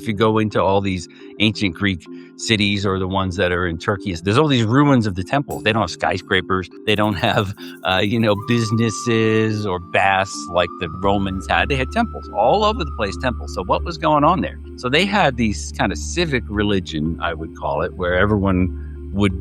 If you go into all these ancient Greek cities or the ones that are in Turkey, there's all these ruins of the temples. They don't have skyscrapers. They don't have, businesses or baths like the Romans had. They had temples all over the place, temples. So what was going on there? So they had these kind of civic religion, I would call it, where everyone would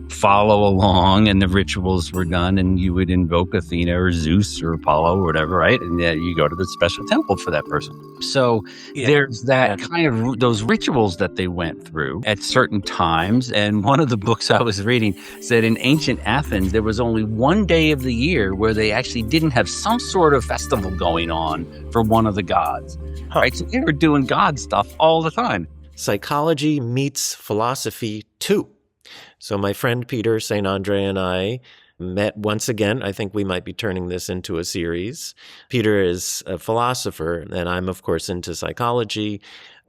follow along and the rituals were done and you would invoke Athena or Zeus or Apollo or whatever, right? And you go to the special temple for that person. So there's that kind of those rituals that they went through at certain times. And one of the books I was reading said in ancient Athens, there was only one day of the year where they actually didn't have some sort of festival going on for one of the gods, right? So they were doing God stuff all the time. Psychology meets philosophy too. So my friend Peter St. Andre and I met once again. I think we might be turning this into a series. Peter is a philosopher, and I'm, of course, into psychology.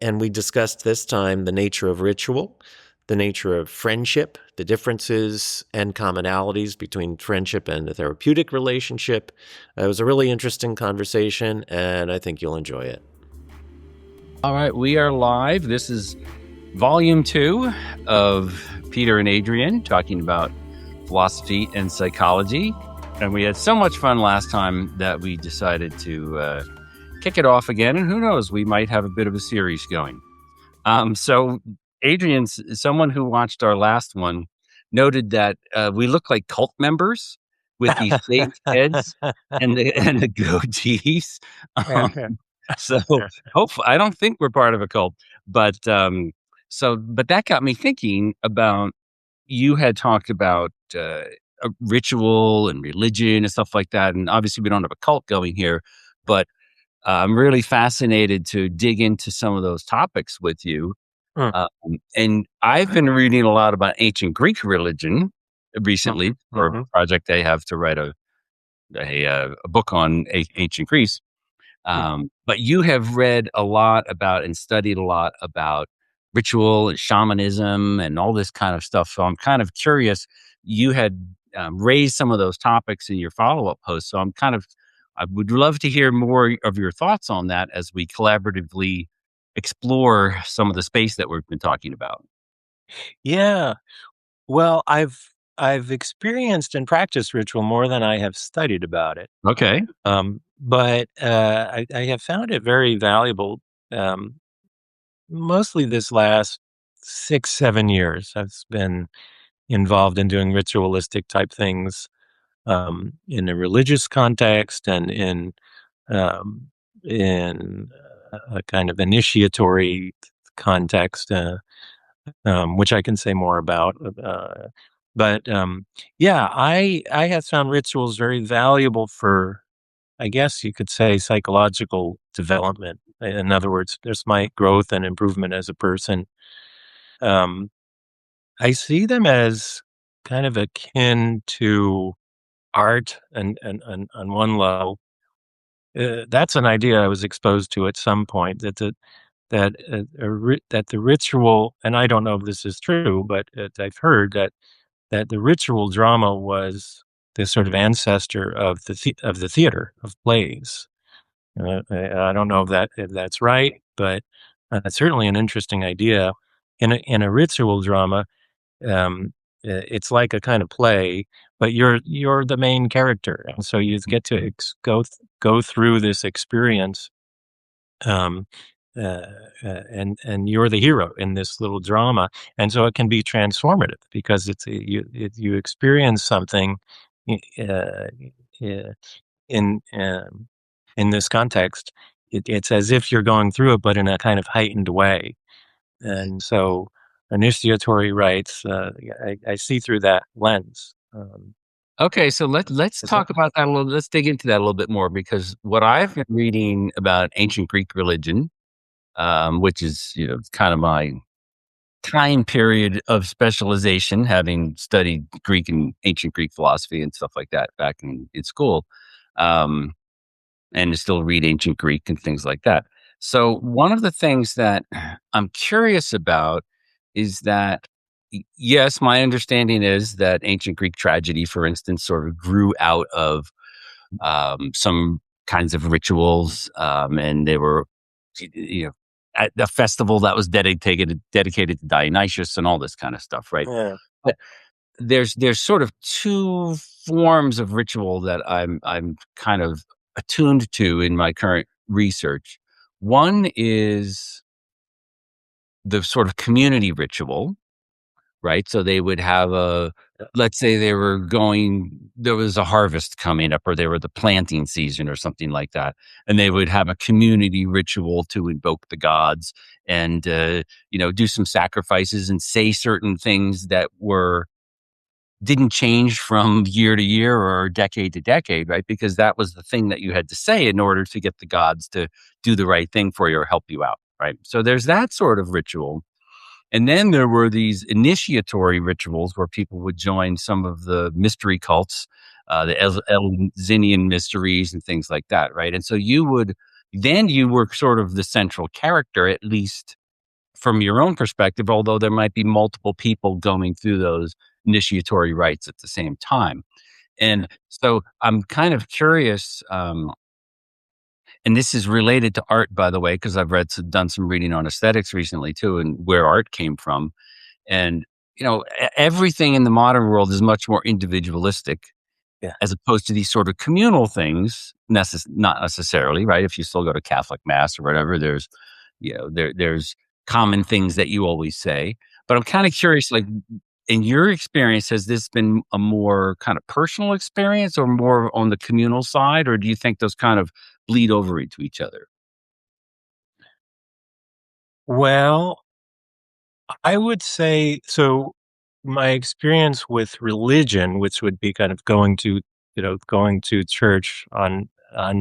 And we discussed this time the nature of ritual, the nature of friendship, the differences and commonalities between friendship and a therapeutic relationship. It was a really interesting conversation, and I think you'll enjoy it. All right, we are live. This is Volume 2 of Peter and Adrian talking about philosophy and psychology. And we had so much fun last time that we decided to kick it off again. And who knows, we might have a bit of a series going. So Adrian's, someone who watched our last one, noted that we look like cult members with these shaved heads and the goatees. So hopefully, I don't think we're part of a cult, but that got me thinking about, you had talked about a ritual and religion and stuff like that. And obviously we don't have a cult going here, but I'm really fascinated to dig into some of those topics with you. And I've been reading a lot about ancient Greek religion recently for a project they have to write a book on ancient Greece. But you have read a lot about and studied a lot about ritual and shamanism and all this kind of stuff. So I'm kind of curious. You had raised some of those topics in your follow-up post. So I would love to hear more of your thoughts on that as we collaboratively explore some of the space that we've been talking about. Yeah. Well, I've experienced and practiced ritual more than I have studied about it. Okay. But I have found it very valuable. Mostly this last 6-7 years, I've been involved in doing ritualistic type things in a religious context and in a kind of initiatory context, which I can say more about. But I have found rituals very valuable for, I guess you could say, psychological development. In other words, there's my growth and improvement as a person. I see them as kind of akin to art, and on one level, that's an idea I was exposed to at some point, that the ritual, and I don't know if this is true, but I've heard that the ritual drama was the sort of ancestor of the theater, of plays. I don't know if that's right, but it's certainly an interesting idea. In a ritual drama, it's like a kind of play, but you're the main character, and so you get to go through this experience, and you're the hero in this little drama, and so it can be transformative because you experience something in this context. It's as if you're going through it, but in a kind of heightened way. And so initiatory rites, I see through that lens. Okay, so let's talk about that a little. Let's dig into that a little bit more, because what I've been reading about ancient Greek religion, which is kind of my time period of specialization, having studied Greek and ancient Greek philosophy and stuff like that back in school, and still read ancient Greek and things like that. So one of the things that I'm curious about is that, yes, my understanding is that ancient Greek tragedy, for instance, sort of grew out of some kinds of rituals, and they were, at a festival that was dedicated to Dionysius and all this kind of stuff, right? Yeah. But there's sort of two forms of ritual that I'm kind of attuned to in my current research. One is the sort of community ritual, right? So they would have let's say there was a harvest coming up, or they were the planting season or something like that. And they would have a community ritual to invoke the gods and, do some sacrifices and say certain things that didn't change from year to year or decade to decade, right? Because that was the thing that you had to say in order to get the gods to do the right thing for you or help you out, right? So there's that sort of ritual. And then there were these initiatory rituals where people would join some of the mystery cults, the Elzinian mysteries and things like that, right? And so you were sort of the central character, at least from your own perspective, although there might be multiple people going through those initiatory rites at the same time. And so I'm kind of curious, and this is related to art, by the way, because done some reading on aesthetics recently too, and where art came from. And, everything in the modern world is much more individualistic Yeah. as opposed to these sort of communal things, not necessarily, right? If you still go to Catholic mass or whatever, there's common things that you always say. But I'm kind of curious, like, in your experience, has this been a more kind of personal experience or more on the communal side? Or do you think those kind of bleed over into each other? Well, I would say so. My experience with religion, which would be kind of going to church on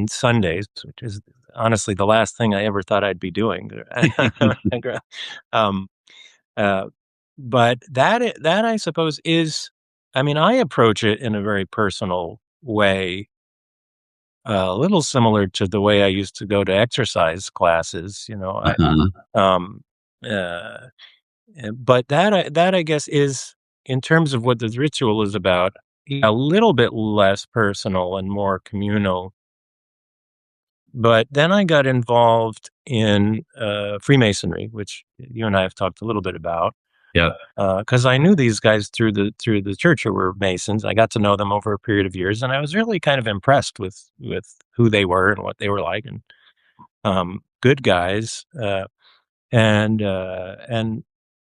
Sundays, which is honestly the last thing I ever thought I'd be doing. um, uh, but that I suppose is, I mean, I approach it in a very personal way, a little similar to the way I used to go to exercise classes. Uh-huh. Um, uh, but that I guess is, in terms of what this ritual is about, a little bit less personal and more communal. But then I got involved in Freemasonry, which you and I have talked a little bit about, Yeah. because I knew these guys through the church who were Masons. I got to know them over a period of years, and I was really kind of impressed with who they were and what they were like, and good guys. And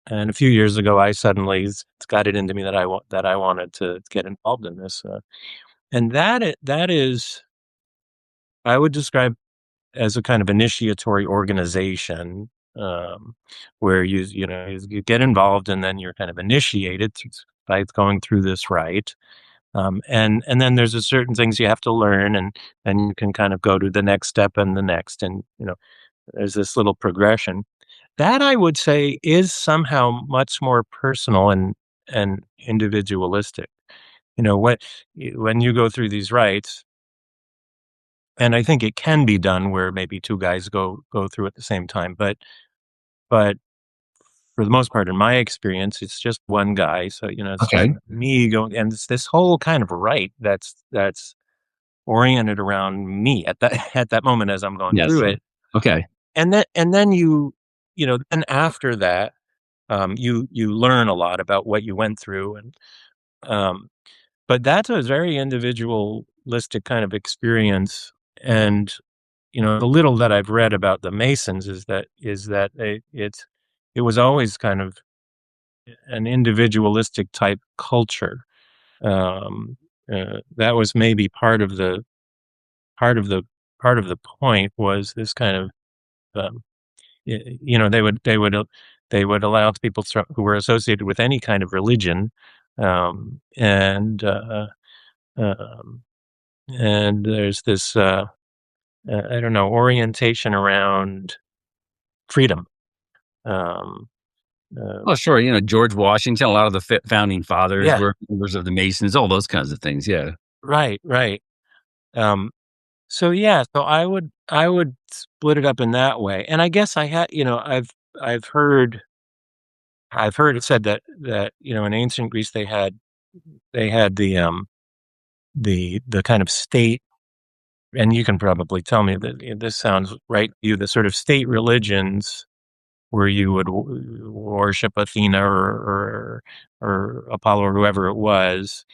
and a few years ago, I suddenly got it into me that I wanted to get involved in this, and that is, I would describe as a kind of initiatory organization, where you get involved and then you're kind of initiated by going through this rite. And then there's a certain things you have to learn, and you can kind of go to the next step and the next, and there's this little progression. That I would say is somehow much more personal and individualistic. When you go through these rites, and I think it can be done where maybe two guys go through at the same time, but for the most part, in my experience, it's just one guy. So it's just Okay. me going, and it's this whole kind of rite that's oriented around me at that at that moment as I'm going Yes. through it. Okay. And then then after that, you learn a lot about what you went through, and um, but that's a very individualistic kind of experience. And the little that I've read about the Masons is that it was always kind of an individualistic type culture. Um, that was maybe part of the part of the point, was this kind of, um, they would allow people who were associated with any kind of religion, and um, and there's this, I don't know, orientation around freedom. Um, uh, Well, sure. George Washington, a lot of the founding fathers yeah, were members of the Masons, all those kinds of things. Yeah. right, right. Um, so yeah, so I would split it up in that way, and I guess I've heard I've heard it said that in ancient Greece they had the kind of state, and you can probably tell me that this sounds right to you, the sort of state religions, where you would worship Athena or Apollo or whoever it was.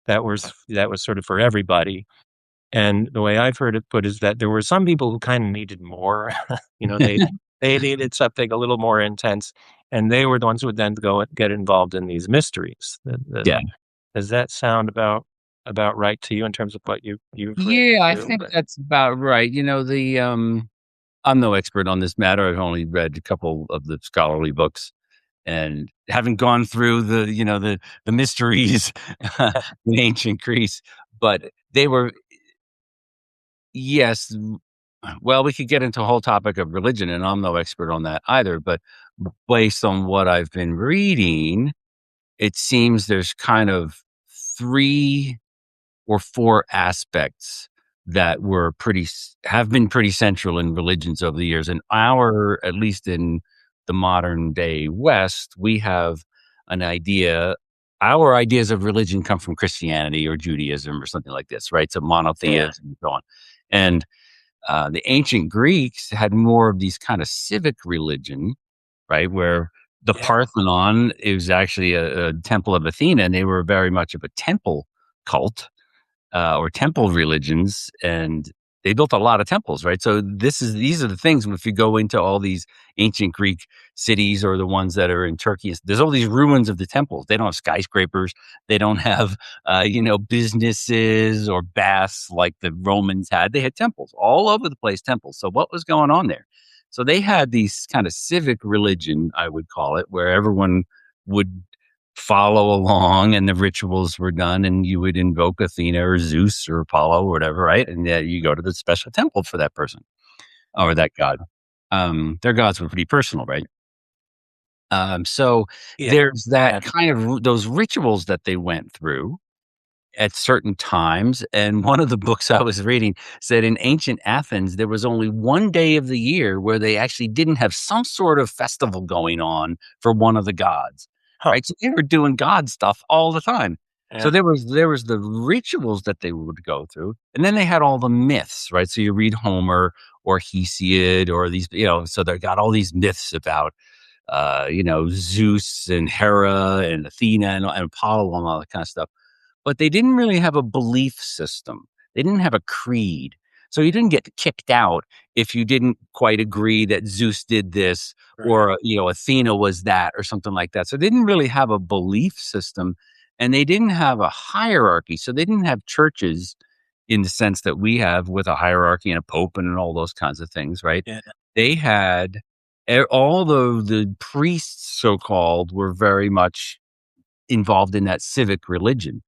That was sort of for everybody. And the way I've heard it put is that there were some people who kind of needed more. They needed something a little more intense, and they were the ones who would then go and get involved in these mysteries. Yeah. Does that sound about right to you in terms of what you've read Yeah, I too? think that's about right. I'm no expert on this matter. I've only read a couple of the scholarly books and haven't gone through the mysteries in ancient Greece, but they were yes. Well, we could get into a whole topic of religion, and I'm no expert on that either. But based on what I've been reading, it seems there's kind of 3 or 4 aspects that have been pretty central in religions over the years. And at least in the modern day West, we have an idea. Our ideas of religion come from Christianity or Judaism or something like this, right? So Yeah. monotheism and so on. And the ancient Greeks had more of these kind of civic religion, right? Where the Yeah. Parthenon is actually a temple of Athena, and they were very much of a temple cult or temple religions, and they built a lot of temples, right? So these are the things. If you go into all these ancient Greek cities or the ones that are in Turkey, there's all these ruins of the temples. They don't have skyscrapers. They don't have businesses or baths like the Romans had. They had temples all over the place. Temples. So what was going on there? So they had these kind of civic religion, I would call it, where everyone would follow along and the rituals were done and you would invoke Athena or Zeus or Apollo or whatever, right? And you go to the special temple for that person or that god. Their gods were pretty personal, right? So Yeah. there's that Yeah. kind of those rituals that they went through at certain times. And one of the books I was reading said in ancient Athens, there was only one day of the year where they actually didn't have some sort of festival going on for one of the gods, Huh. right? So they were doing God stuff all the time. So Yeah. there was the rituals that they would go through, and then they had all the myths, right? So you read Homer or Hesiod or these, so they got all these myths about Zeus and Hera and Athena and Apollo and all that kind of stuff, but they didn't really have a belief system. They didn't have a creed. So you didn't get kicked out if you didn't quite agree that Zeus did this Right. or, Athena was that or something like that. So they didn't really have a belief system and they didn't have a hierarchy. So they didn't have churches in the sense that we have with a hierarchy and a pope and all those kinds of things, right? Yeah. They had all the priests, so called, were very much involved in that civic religion.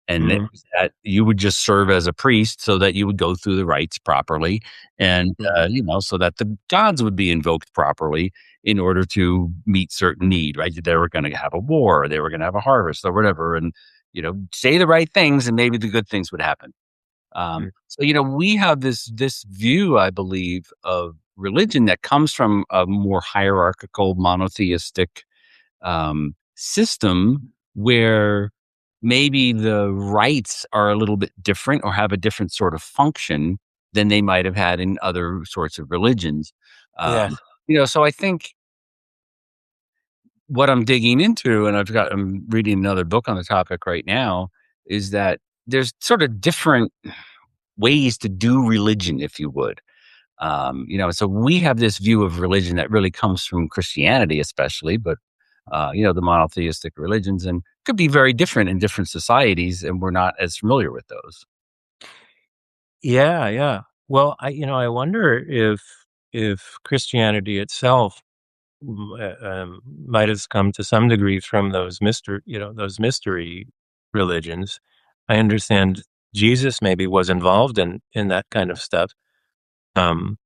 And Mhm. that you would just serve as a priest so that you would go through the rites properly and, Mhm. so that the gods would be invoked properly in order to meet certain need, right? They were going to have a war, or they were going to have a harvest or whatever. And, say the right things and maybe the good things would happen. Mm. So, we have this view, I believe, of religion that comes from a more hierarchical, monotheistic system where maybe the rites are a little bit different or have a different sort of function than they might have had in other sorts of religions. Yeah. So I think what I'm digging into, and I'm reading another book on the topic right now, is that there's sort of different ways to do religion, if you would. So we have this view of religion that really comes from Christianity, especially, but the monotheistic religions, and could be very different in different societies, and we're not as familiar with those. Yeah, yeah. Well, I wonder if Christianity itself might have come to some degree from those mystery religions. I understand Jesus maybe was involved in that kind of stuff. Um,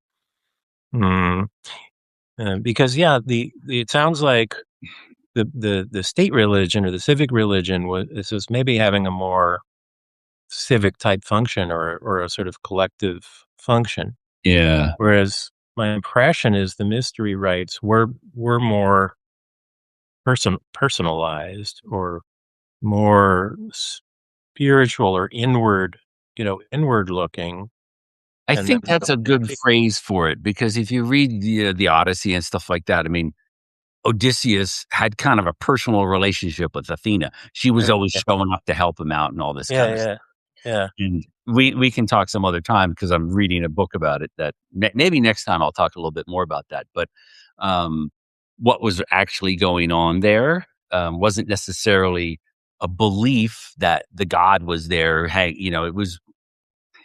mm, because yeah, it sounds like the state religion or the civic religion was maybe having a more civic type function or a sort of collective function. Yeah, Whereas my impression is the mystery rites were more personalized or more spiritual or inward looking, I and that think that's a good phrase for it because if you read the Odyssey and stuff like that, I mean, Odysseus had kind of a personal relationship with Athena. She was always Yeah, showing up to help him out and all this yeah, kind of stuff. yeah, yeah. And we can talk some other time because I'm reading a book about it that maybe next time I'll talk a little bit more about that. But um, what was actually going on there wasn't necessarily a belief that the god was there. Hey,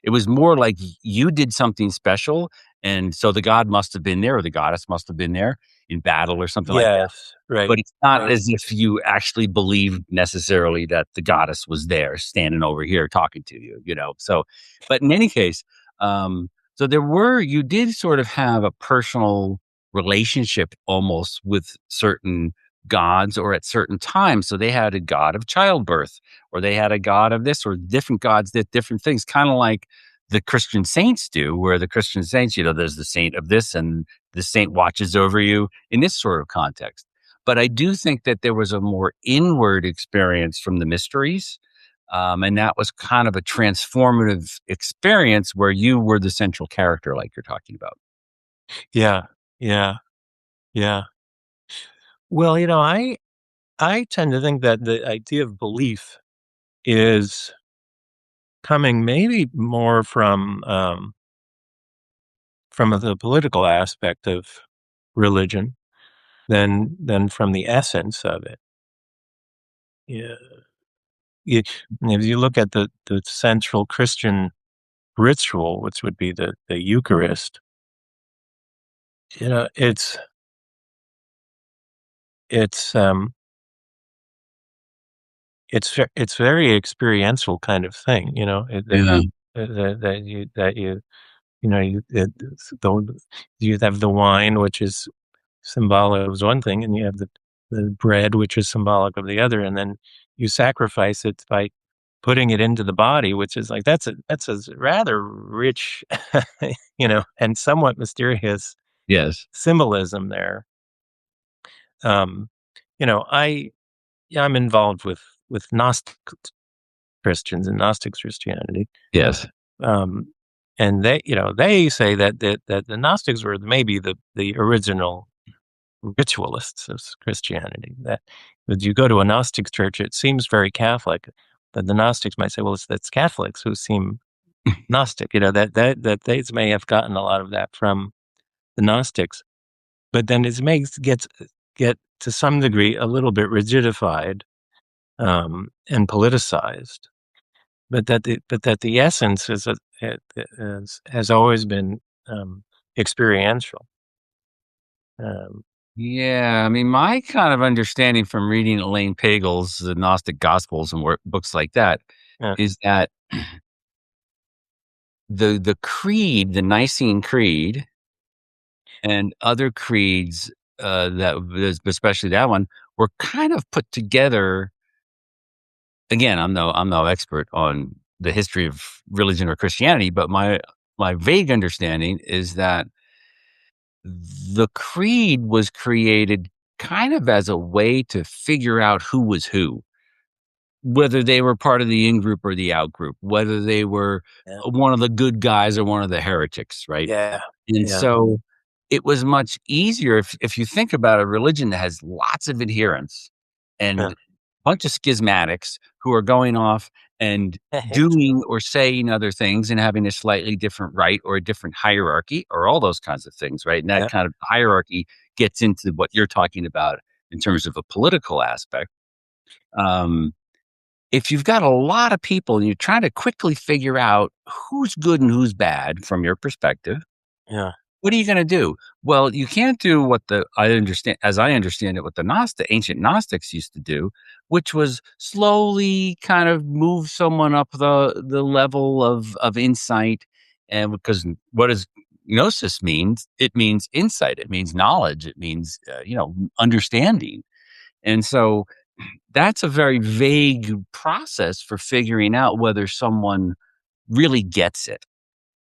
it was more like you did something special, and so the god must have been there or the goddess must have been there in battle or something like that. Yes, right, But it's not right. as if you actually believed necessarily that the goddess was there standing over here talking to you, So, but in any case, so you did sort of have a personal relationship almost with certain gods or at certain times. So they had a god of childbirth or they had a god of this or different gods did different things, kind of like the Christian saints do, where the Christian saints, there's the saint of this and the saint watches over you in this sort of context. But I do think that there was a more inward experience from the mysteries. And that was kind of a transformative experience where you were the central character, like you're talking about. Yeah, yeah, yeah. Well, I tend to think that the idea of belief is coming maybe more from the political aspect of religion than from the essence of it. Yeah. You, if you look at the central Christian ritual, which would be the Eucharist, you know, it's um it's very experiential kind of thing, Yeah. that you have the wine, which is symbolic of one thing, and you have the bread, which is symbolic of the other, and then you sacrifice it by putting it into the body, which is like that's a rather rich, and somewhat mysterious Yes. symbolism there. Um, I yeah, I'm involved with Gnostic Christians and Gnostic Christianity, Yes. um, and they say that the Gnostics were maybe the original ritualists of Christianity. That you go to a Gnostic church, it seems very Catholic. That the Gnostics might say, well, that's Catholics who seem Gnostic. That they may have gotten a lot of that from the Gnostics, but then it makes get to some degree a little bit rigidified and politicized. But that the essence has always been experiential. Um, Yeah. I mean, my kind of understanding from reading Elaine Pagels, the Gnostic Gospels and books like that yeah, is that the creed, the Nicene Creed, and other creeds especially that one, were kind of put together. Again, I'm no expert on the history of religion or Christianity, but my vague understanding is that the creed was created kind of as a way to figure out who was who, whether they were part of the in group or the out group, whether they were yeah, one of the good guys or one of the heretics, right? yeah, And yeah, so it was much easier if you think about a religion that has lots of adherents and yeah. a bunch of schismatics who are going off and doing or saying other things and having a slightly different rite or a different hierarchy or all those kinds of things, right? And that Yeah, kind of hierarchy gets into what you're talking about in terms of a political aspect. Um, if you've got a lot of people and you're trying to quickly figure out who's good and who's bad from your perspective, yeah, what are you going to do? Well, you can't do what I understand it, what the ancient Gnostics used to do, which was slowly kind of move someone up the level of insight. And because what does gnosis means? It means insight. It means knowledge. It means, understanding. And so that's a very vague process for figuring out whether someone really gets it.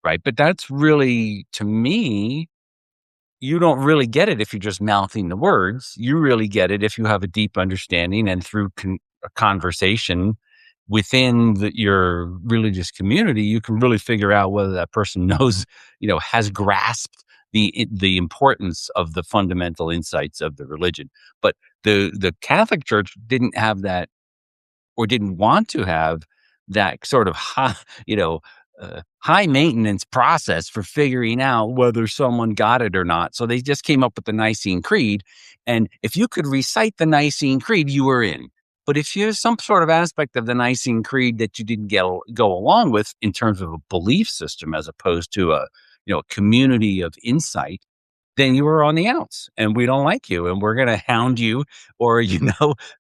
Right. But that's really, to me, you don't really get it if you're just mouthing the words. You really get it if you have a deep understanding and through a conversation within your religious community, you can really figure out whether that person knows, has grasped the importance of the fundamental insights of the religion. But the Catholic Church didn't have that, or didn't want to have that sort of high, you know, high maintenance process for figuring out whether someone got it or not. So they just came up with the Nicene Creed. And if you could recite the Nicene Creed, you were in. But if there's some sort of aspect of the Nicene Creed that you didn't go along with in terms of a belief system, as opposed to a, community of insight, then you were on the outs, and we don't like you, and we're going to hound you, or,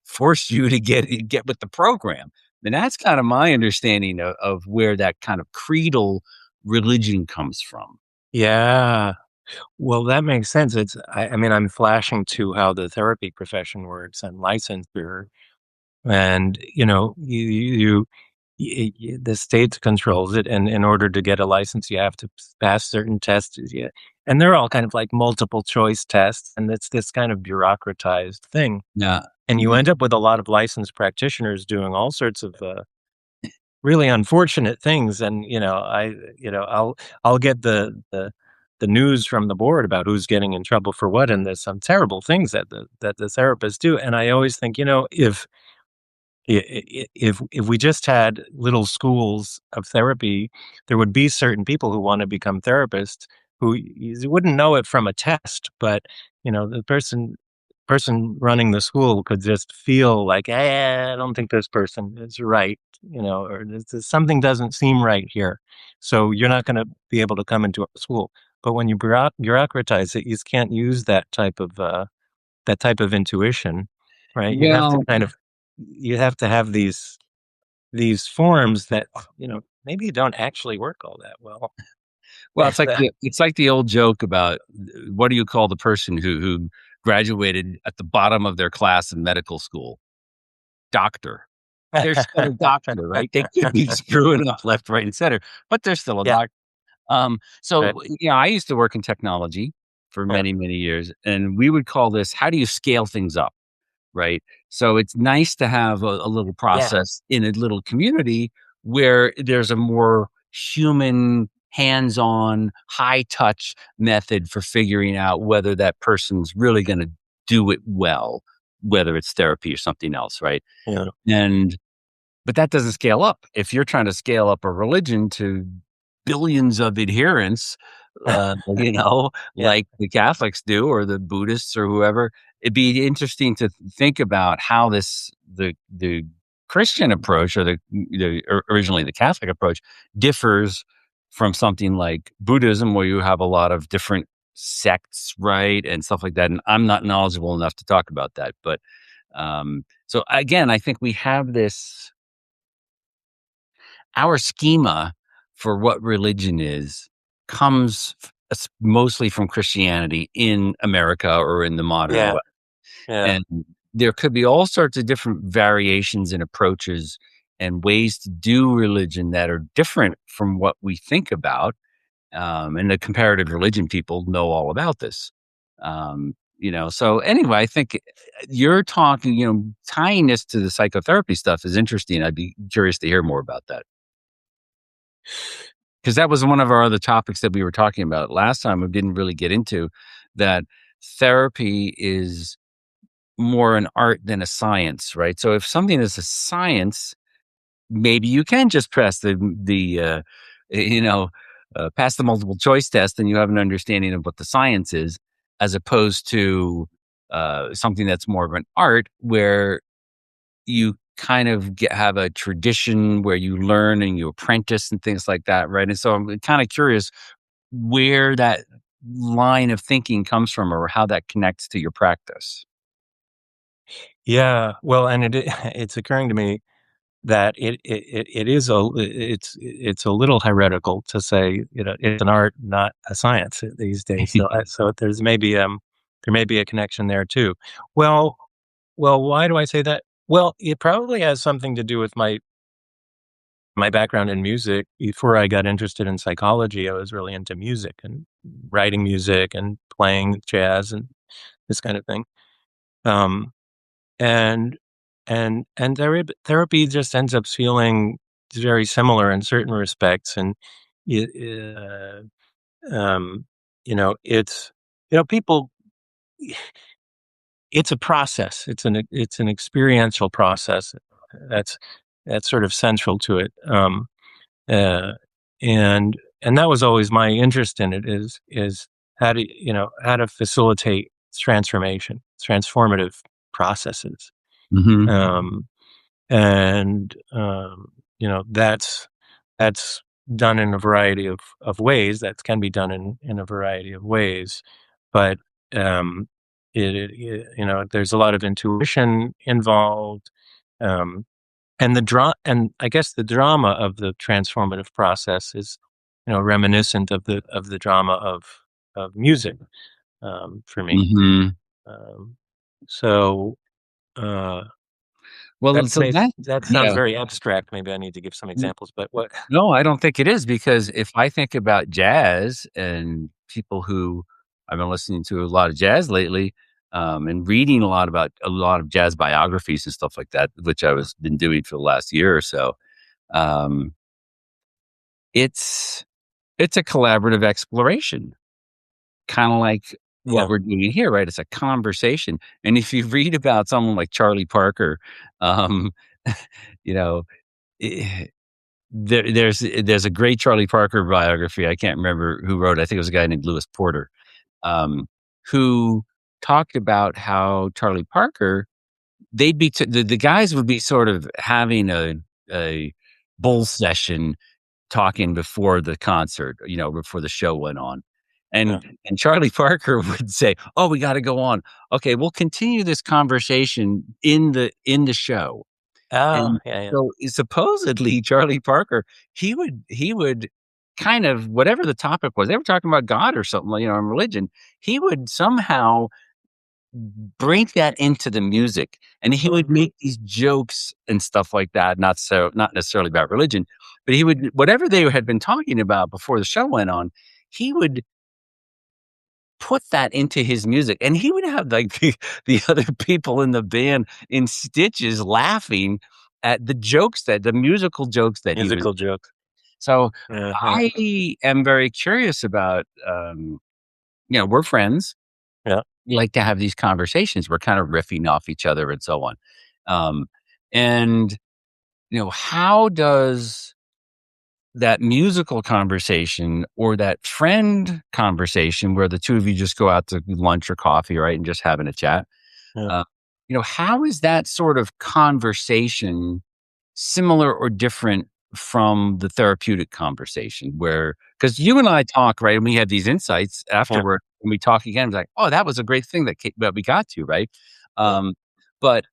force you to get with the program. And that's kind of my understanding of where that kind of creedal religion comes from. Yeah. Well, that makes sense. I mean, I'm flashing to how the therapy profession works and licensure. And, the state controls it. And in order to get a license, you have to pass certain tests. Yeah. And they're all kind of like multiple choice tests. And it's this kind of bureaucratized thing. Yeah. And you end up with a lot of licensed practitioners doing all sorts of really unfortunate things. And, I'll get the news from the board about who's getting in trouble for what. And there's some terrible things that the therapists do. And I always think, if we just had little schools of therapy, there would be certain people who want to become therapists who you wouldn't know it from a test, but the person running the school could just feel like, I don't think this person is right, or something doesn't seem right here. So you're not going to be able to come into our school. But when you bureaucratize it, you just can't use that type of intuition, right? You have to Well, you have to have these forms that, maybe don't actually work all that well. well, it's like the old joke about, what do you call the person who graduated at the bottom of their class in medical school? Doctor. They're still a doctor, right? They could be screwing up left, right, and center, but they're still a Yeah, doctor. So, right. I used to work in technology for Yeah, many, many years, and we would call this, how do you scale things up, right? So it's nice to have a little yeah, process in a little community where there's a more human, hands-on, high touch method for figuring out whether that person's really going to do it well, whether it's therapy or something else, right? yeah, And but that doesn't scale up. If you're trying to scale up a religion to billions of adherents, yeah, like the Catholics do, or the Buddhists, or whoever, it'd be interesting to think about how the Christian approach, or originally the Catholic approach, differs from something like Buddhism, where you have a lot of different sects, right, and stuff like that. And I'm not knowledgeable enough to talk about that, but so again, I think we have this, our schema for what religion is comes mostly from Christianity in America, or in the modern yeah, West. yeah, And there could be all sorts of different variations and approaches and ways to do religion that are different from what we think about. And the comparative religion people know all about this. So anyway, I think you're talking, tying this to the psychotherapy stuff is interesting. I'd be curious to hear more about that. Because that was one of our other topics that we were talking about last time. We didn't really get into that. Therapy is more an art than a science, right? So if something is a science, maybe you can just pass you know, pass the multiple choice test, and you have an understanding of what the science is, as opposed to something that's more of an art, where you kind of have a tradition where you learn and you apprentice and things like that, right? And so I'm kind of curious where that line of thinking comes from, or how that connects to your practice. yeah. Well, and it's occurring to me that it is it's a little heretical to say, it's an art, not a science these days. So there may be a connection there too. Well, why do I say that? Well, it probably has something to do with my background in music. Before I got interested in psychology, I was really into music and writing music and playing jazz and this kind of thing. Um, and and therapy just ends up feeling very similar in certain respects. And you, uh, um, it's people. It's a process. It's an experiential process. That's that's sort of central to it. Uh, and that was always my interest in it is how to facilitate transformative processes. Hmm. Um, and that's done in a variety of ways. That can be done in a variety of ways, but um, there's a lot of intuition involved, um, and and I guess the drama of the transformative process is reminiscent of the drama of music, for me. Hmm. Um, so. Uh, Well, so that, that sounds yeah. very abstract. Maybe I need to give some examples, but what? No, I don't think it is, because if I think about jazz and people who I've been listening to a lot of jazz lately, and reading a lot of jazz biographies and stuff like that, which I was been doing for the last year or so. Um, it's it's a collaborative exploration, kind of like what Yeah, we're doing here, right? It's a conversation, and if you read about someone like Charlie Parker, um, you know. eh, there's a great Charlie Parker biography. I can't remember who wrote it. I think it was a guy named Lewis Porter, um, who talked about how Charlie Parker, they'd be the guys would be sort of having a bull session, talking before the concert, before the show went on. yeah. And Charlie Parker would say, "Oh, we got to go on. Okay, we'll continue this conversation in the show." Oh, And yeah, yeah. so, supposedly, Charlie Parker, he would kind of, whatever the topic was, they were talking about God or something, and religion, he would somehow bring that into the music, and he would make these jokes and stuff like that, not necessarily about religion, but he would, whatever they had been talking about before the show went on, he would put that into his music, and he would have, like, the other people in the band in stitches laughing at the musical jokes that he was. Musical joke. So, Uh-huh. I am very curious about, we're friends, Yeah, we like to have these conversations, we're kind of riffing off each other and so on. Um, and, how does that musical conversation or that friend conversation where the 2 of you just go out to lunch or coffee, right, and just having a chat, yeah, uh, how is that sort of conversation similar or different from the therapeutic conversation where, because you and I talk, right, and we have these insights yeah. afterward, and we talk again, it's like, "Oh, that was a great thing that we got to," right? Yeah. Um, but,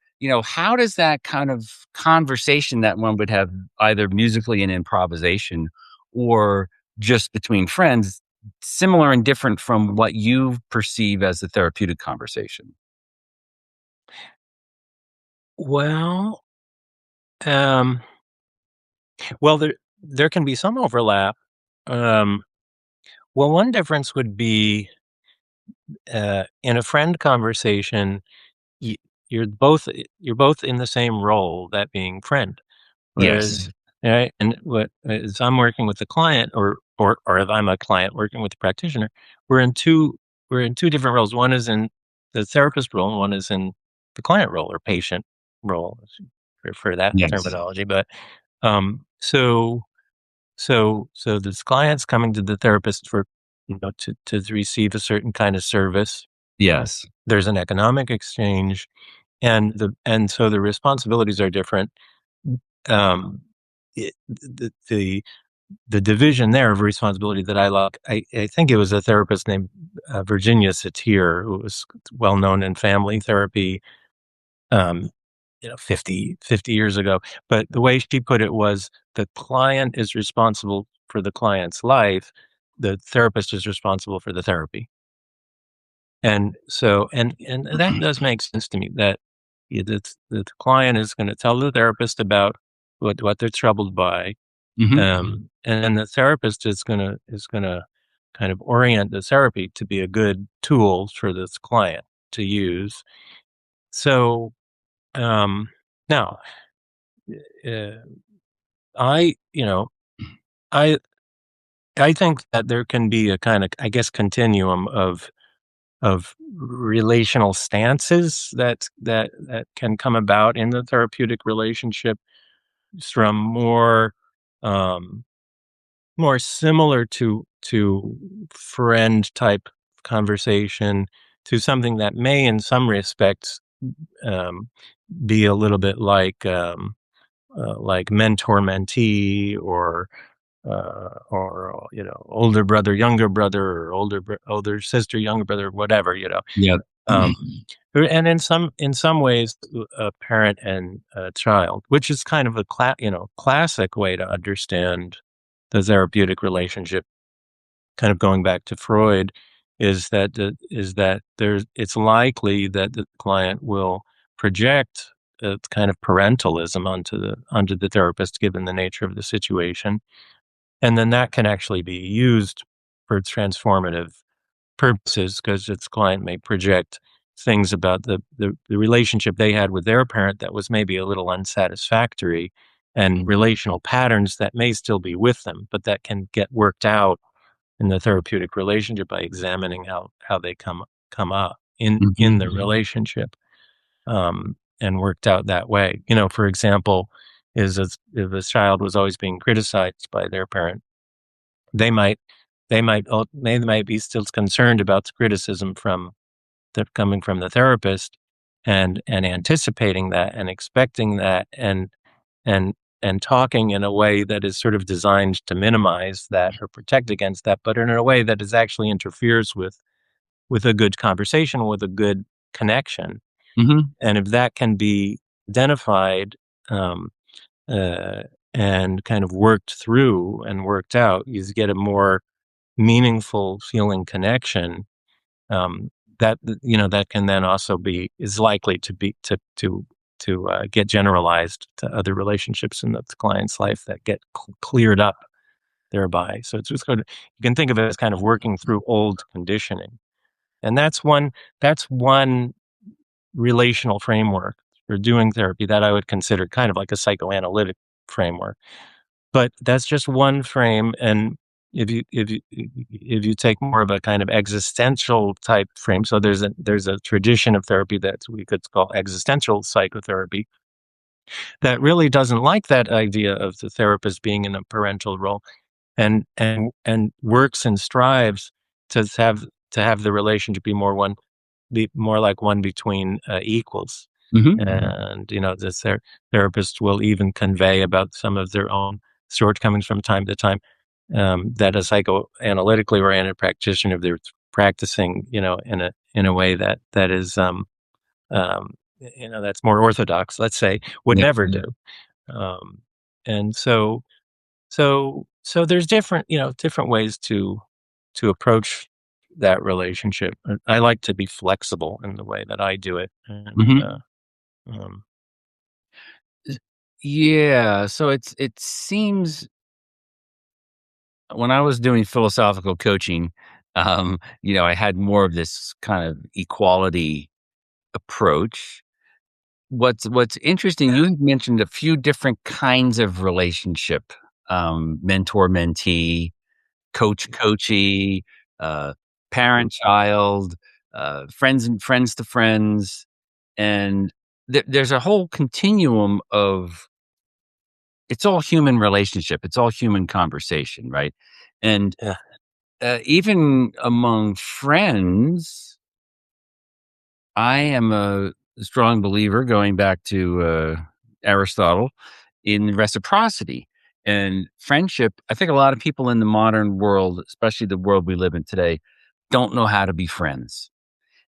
how does that kind of conversation that one would have either musically in improvisation or just between friends, similar and different from what you perceive as the therapeutic conversation? Well, um, well, there can be some overlap. Um, well, one difference would be in a friend conversation, y- you're both in the same role, that being friend. Whereas, Yes. right, and what as I'm working with the client, or if I'm a client working with the practitioner, we're in two we're in two different roles. One is in the therapist role, and one is in the client role or patient role, for that Yes. terminology. But so this client's coming to the therapist for to receive a certain kind of service. Yes. There's an economic exchange, and so the responsibilities are different. Um, the division there of responsibility that I like, I think it was a therapist named Virginia Satir, who was well known in family therapy, um, 50 years ago. But the way she put it was the client is responsible for the client's life, the therapist is responsible for the therapy. And that does make sense to me that the client is going to tell the therapist about what they're troubled by. Mhm. And then the therapist is gonna kind of orient the therapy to be a good tool for this client to use. So, now, uh, I, you know, I I think that there can be a kind of, I guess, continuum of relational stances that can come about in the therapeutic relationship, from um, more similar to friend type conversation, to something that may, in some respects, um, be a little bit like mentor mentee, or older brother younger brother, or older sister younger brother, whatever. Yeah. Um, and in some ways, a parent and a child, which is kind of a classic way to understand the therapeutic relationship. Kind of going back to Freud, is that it's likely that the client will project a kind of parentalism onto the therapist, given the nature of the situation, and then that can actually be used for transformative purposes, because its client may project things about the relationship they had with their parent that was maybe a little unsatisfactory, and relational patterns that may still be with them, but that can get worked out in the therapeutic relationship by examining how they come up in the relationship, and worked out that way. For example, if a child was always being criticized by their parent, they might they might be still concerned about the criticism coming from the therapist, and anticipating that, and expecting that, and and talking in a way that is sort of designed to minimize that or protect against that, but in a way that is actually interferes with a good conversation, with a good connection. Hmm. And if that can be identified, um, uh, and kind of worked through and worked out, you get a more meaningful feeling connection, that can then also is likely to get generalized to other relationships in the client's life, that get cleared up thereby. So it's just you can think of it as kind of working through old conditioning, and that's one relational framework for doing therapy that I would consider kind of like a psychoanalytic framework. But that's just one frame, and if you take more of a kind of existential type frame, so there's a tradition of therapy that we could call existential psychotherapy, that really doesn't like that idea of the therapist being in a parental role, and works and strives to have the relationship be more like one between equals. Hmm. And the therapist will even convey about some of their own shortcomings from time to time, that a psychoanalytically oriented practitioner, if they're practicing, in a way that is, um, that's more orthodox, let's say, would Yeah. never do. Um, and so there's different ways to approach that relationship. I like to be flexible in the way that I do it, and Hmm. um, Yeah. So it seems when I was doing philosophical coaching, I had more of this kind of equality approach. What's interesting, you mentioned a few different kinds of relationship, mentor mentee, coach coachee, uh, parent child, friends to friends, and there's a whole continuum of, it's all human relationship, it's all human conversation, right? And yeah, even among friends, I am a strong believer, going back to Aristotle, in reciprocity and friendship. I think a lot of people in the modern world, especially the world we live in today, don't know how to be friends.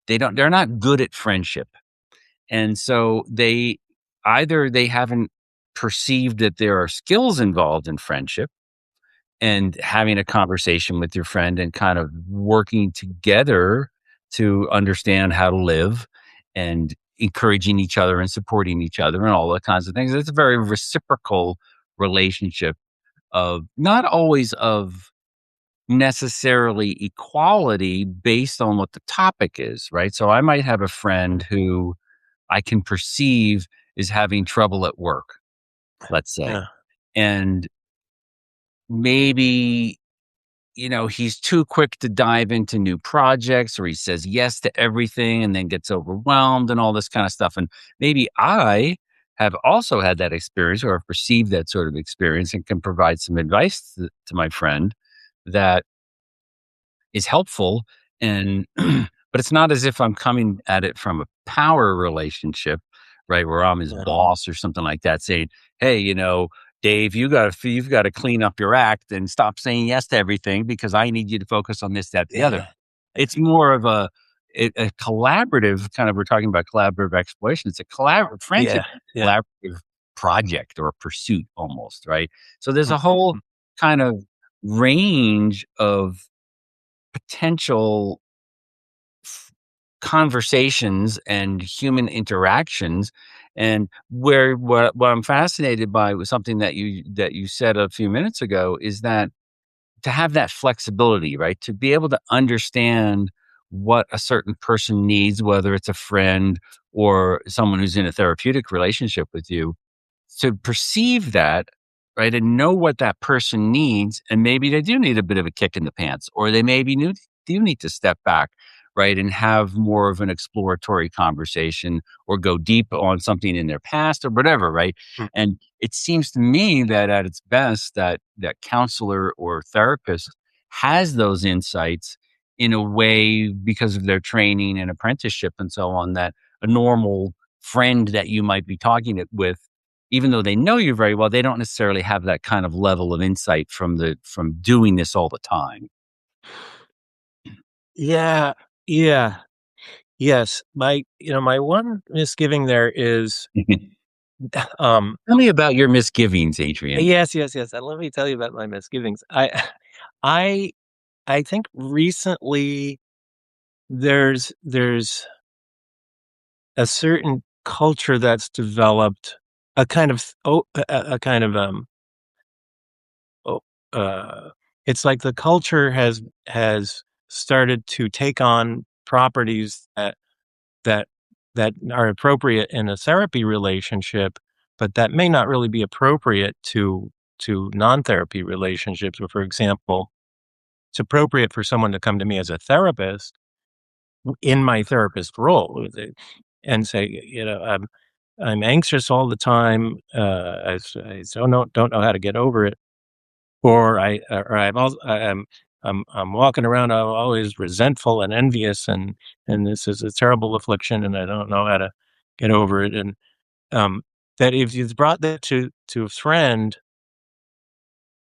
They're not good at friendship. And so they haven't perceived that there are skills involved in friendship, and having a conversation with your friend and kind of working together to understand how to live, and encouraging each other and supporting each other and all the kinds of things. It's a very reciprocal relationship, of not always of necessarily equality based on what the topic is, right? So I might have a friend who I can perceive is having trouble at work, let's say. yeah, And maybe he's too quick to dive into new projects, or he says yes to everything and then gets overwhelmed and all this kind of stuff. And maybe I have also had that experience or have perceived that sort of experience and can provide some advice to my friend that is helpful. And, but it's not as if I'm coming at it from a power relationship, right? Where I'm his Yeah. boss or something like that saying, hey, Dave, you've got to clean up your act and stop saying yes to everything because I need you to focus on this, that, the other. Yeah. It's more of a collaborative kind of, we're talking about collaborative exploration. It's a collaborative friendship, Yeah. collaborative project or pursuit almost, right? So there's a Mhm. whole kind of range of potential conversations and human interactions. And what I'm fascinated by was something that you said a few minutes ago is that to have that flexibility, right? To be able to understand what a certain person needs, whether it's a friend or someone who's in a therapeutic relationship with you, to perceive that, right, and know what that person needs, and maybe they do need a bit of a kick in the pants, or they maybe do need to step back, right, and have more of an exploratory conversation, or go deep on something in their past, or whatever, right? Mm. And it seems to me that at its best, that counselor or therapist has those insights in a way because of their training and apprenticeship and so on that a normal friend that you might be talking with, even though they know you very well, they don't necessarily have that kind of level of insight from doing this all the time. Yeah. Yeah. Yes. My one misgiving there is, um, Tell me about your misgivings, Adrian. yes. And let me tell you about my misgivings. I, I think recently there's a certain culture that's developed, a kind of a kind of oh, it's like the culture has started to take on properties that that are appropriate in a therapy relationship, but that may not really be appropriate to non-therapy relationships. Or for example, it's appropriate for someone to come to me as a therapist in my therapist role and say, I'm anxious all the time. I don't know how to get over it, or I'm walking around. I'm always resentful and envious, and this is a terrible affliction, and I don't know how to get over it. And um, that if you brought that to a friend,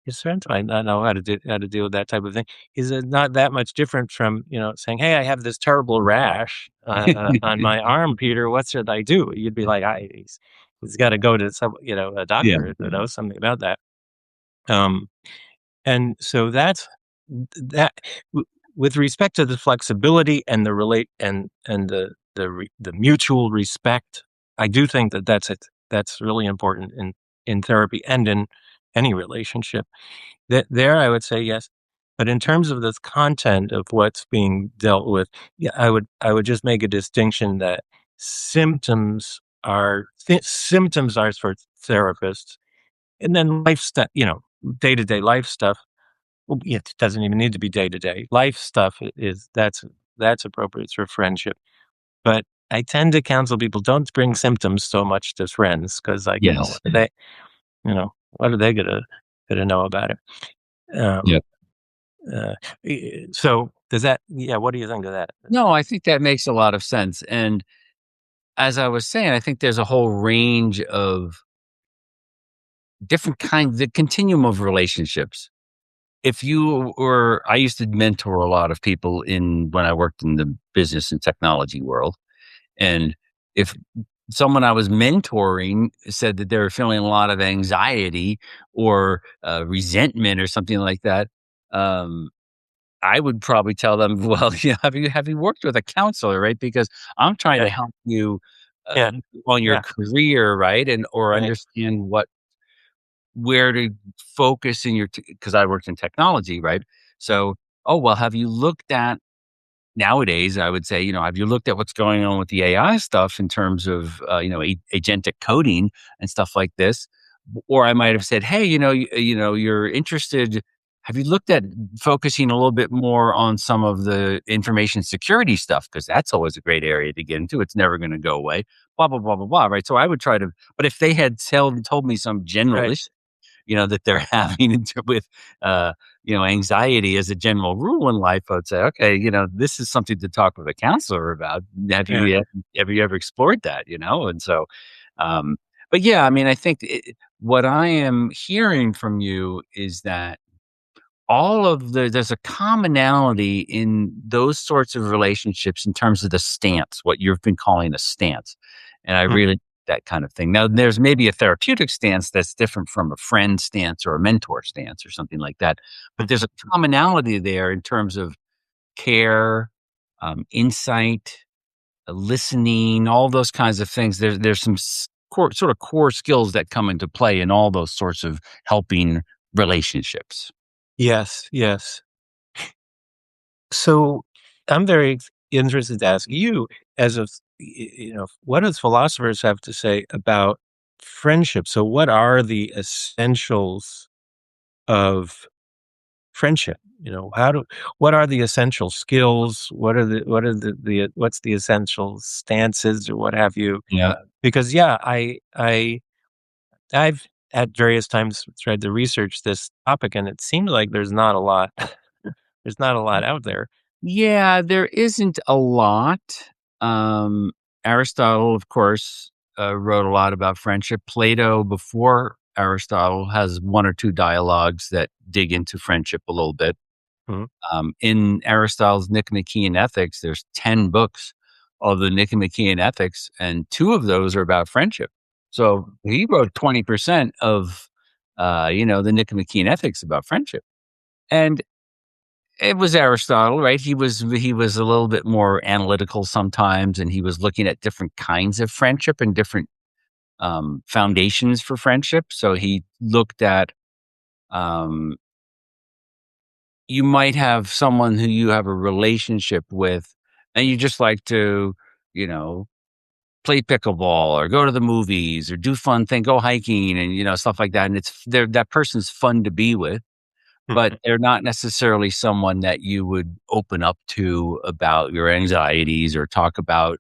his friends might not know how to deal with that type of thing. Is it not that much different from saying, "Hey, I have this terrible rash on my arm, Peter. What should I do?" You'd be like, he's got to go to a Yeah. doctor that knows something about that." Um, And so that's that w with respect to the flexibility and the relate and the mutual respect, I do think that that's really important in therapy and in any relationship. That there, I would say yes. But in terms of the content of what's being dealt with, yeah, I would just make a distinction that symptoms are for therapists, and then life stuff, day-to-day life stuff. Well, yeah, it doesn't even need to be day to day. Life stuff is that's appropriate for friendship. But I tend to counsel people, don't bring symptoms so much to friends because, like, Yes. what are they gonna know about it? Yeah. Um, so does that? Yeah. What do you think of that? No, I think that makes a lot of sense. And as I was saying, I think there's a whole range of different kinds, the continuum of relationships. I used to mentor a lot of people when I worked in the business and technology world. And if someone I was mentoring said that they were feeling a lot of anxiety or resentment or something like that, um, I would probably tell them, well, have you worked with a counselor, right? Because I'm trying to Yeah. help you Yeah. on your Yeah. career, right, and or Right. understand where to focus in because I worked in technology, right? So, oh well, have you looked at nowadays, I would say, have you looked at what's going on with the AI stuff in terms of, agentic coding and stuff like this? Or I might have said, hey, you're interested. have you looked at focusing a little bit more on some of the information security stuff? Because that's always a great area to get into. It's never going to go away. Blah blah blah blah blah. Right. So I would try to. But if they had told me some general Right. issue, that they're having with, anxiety as a general rule in life, I'd say, okay, this is something to talk with a counselor about. Have Yeah. you have you ever explored that? And so, um, but yeah, I mean, I think what I am hearing from you is that there's a commonality in those sorts of relationships in terms of the stance, what you've been calling a stance. And I Mm. really that kind of thing. Now, there's maybe a therapeutic stance that's different from a friend stance or a mentor stance or something like that. But there's a commonality there in terms of care, insight, listening, all those kinds of things. There's some core skills that come into play in all those sorts of helping relationships. Yes, yes. So I'm very interested to ask you, as of what does philosophers have to say about friendship? So what are the essentials of friendship? What are the essential skills? What's the essential stances or what have you? Yeah. Because yeah, I've at various times tried to research this topic and it seems like there's not a lot there's not a lot out there. Yeah, there isn't a lot. Um, Aristotle, of course, wrote a lot about friendship. Plato, before Aristotle, has one or two dialogues that dig into friendship a little bit. Mhm. In Aristotle's Nicomachean Ethics, there's 10 books of the Nicomachean Ethics, and two of those are about friendship. So he wrote 20% of, the Nicomachean Ethics about friendship. And it was Aristotle, right? He was a little bit more analytical sometimes, and he was looking at different kinds of friendship and different foundations for friendship. So he looked at um, you might have someone who you have a relationship with, and you just like to, you know, play pickleball or go to the movies or do fun thing, go hiking, and stuff like that. And that person's fun to be with, but they're not necessarily someone that you would open up to about your anxieties or talk about,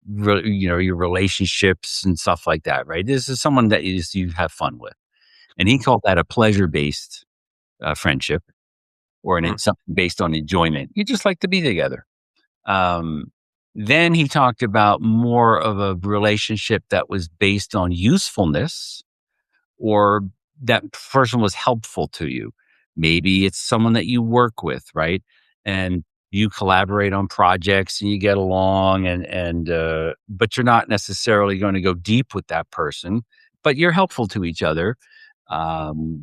your relationships and stuff like that, right? This is someone that you have fun with, and he called that a pleasure-based friendship, or Mhm. something based on enjoyment. You just like to be together. Um, then he talked about more of a relationship that was based on usefulness, or that person was helpful to you. Maybe it's someone that you work with, right? And you collaborate on projects and you get along, but you're not necessarily going to go deep with that person, but you're helpful to each other.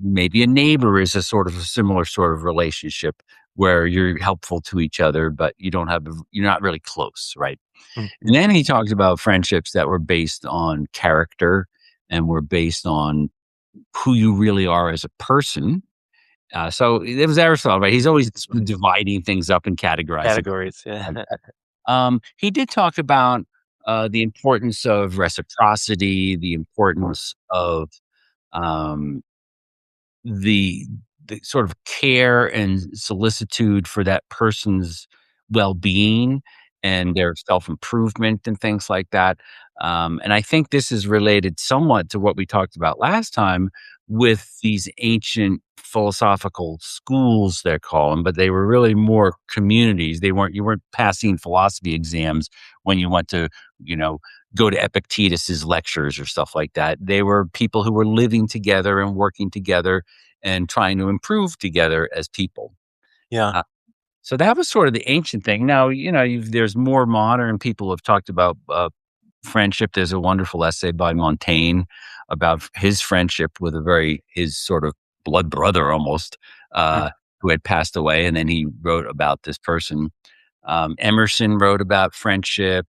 Maybe a neighbor is a sort of a similar sort of relationship where you're helpful to each other, but you're not really close, right? Mhm. And then he talked about friendships that were based on character and were based on who you really are as a person. So it was Aristotle, right? He's always dividing things up and categorizing. Categories, yeah. He did talk about the importance of reciprocity, the importance of um, the sort of care and solicitude for that person's well-being and their self-improvement and things like that. And I think this is related somewhat to what we talked about last time with these ancient philosophical schools, they're calling, but they were really more communities. You weren't passing philosophy exams when you went to, you know, go to Epictetus's lectures or stuff like that. They were people who were living together and working together and trying to improve together as people. Yeah. Uh, so that was sort of the ancient thing. Now, there's more modern people have talked about friendship. There's a wonderful essay by Montaigne about his friendship with his sort of blood brother almost, Mm. who had passed away. And then he wrote about this person. Emerson wrote about friendship.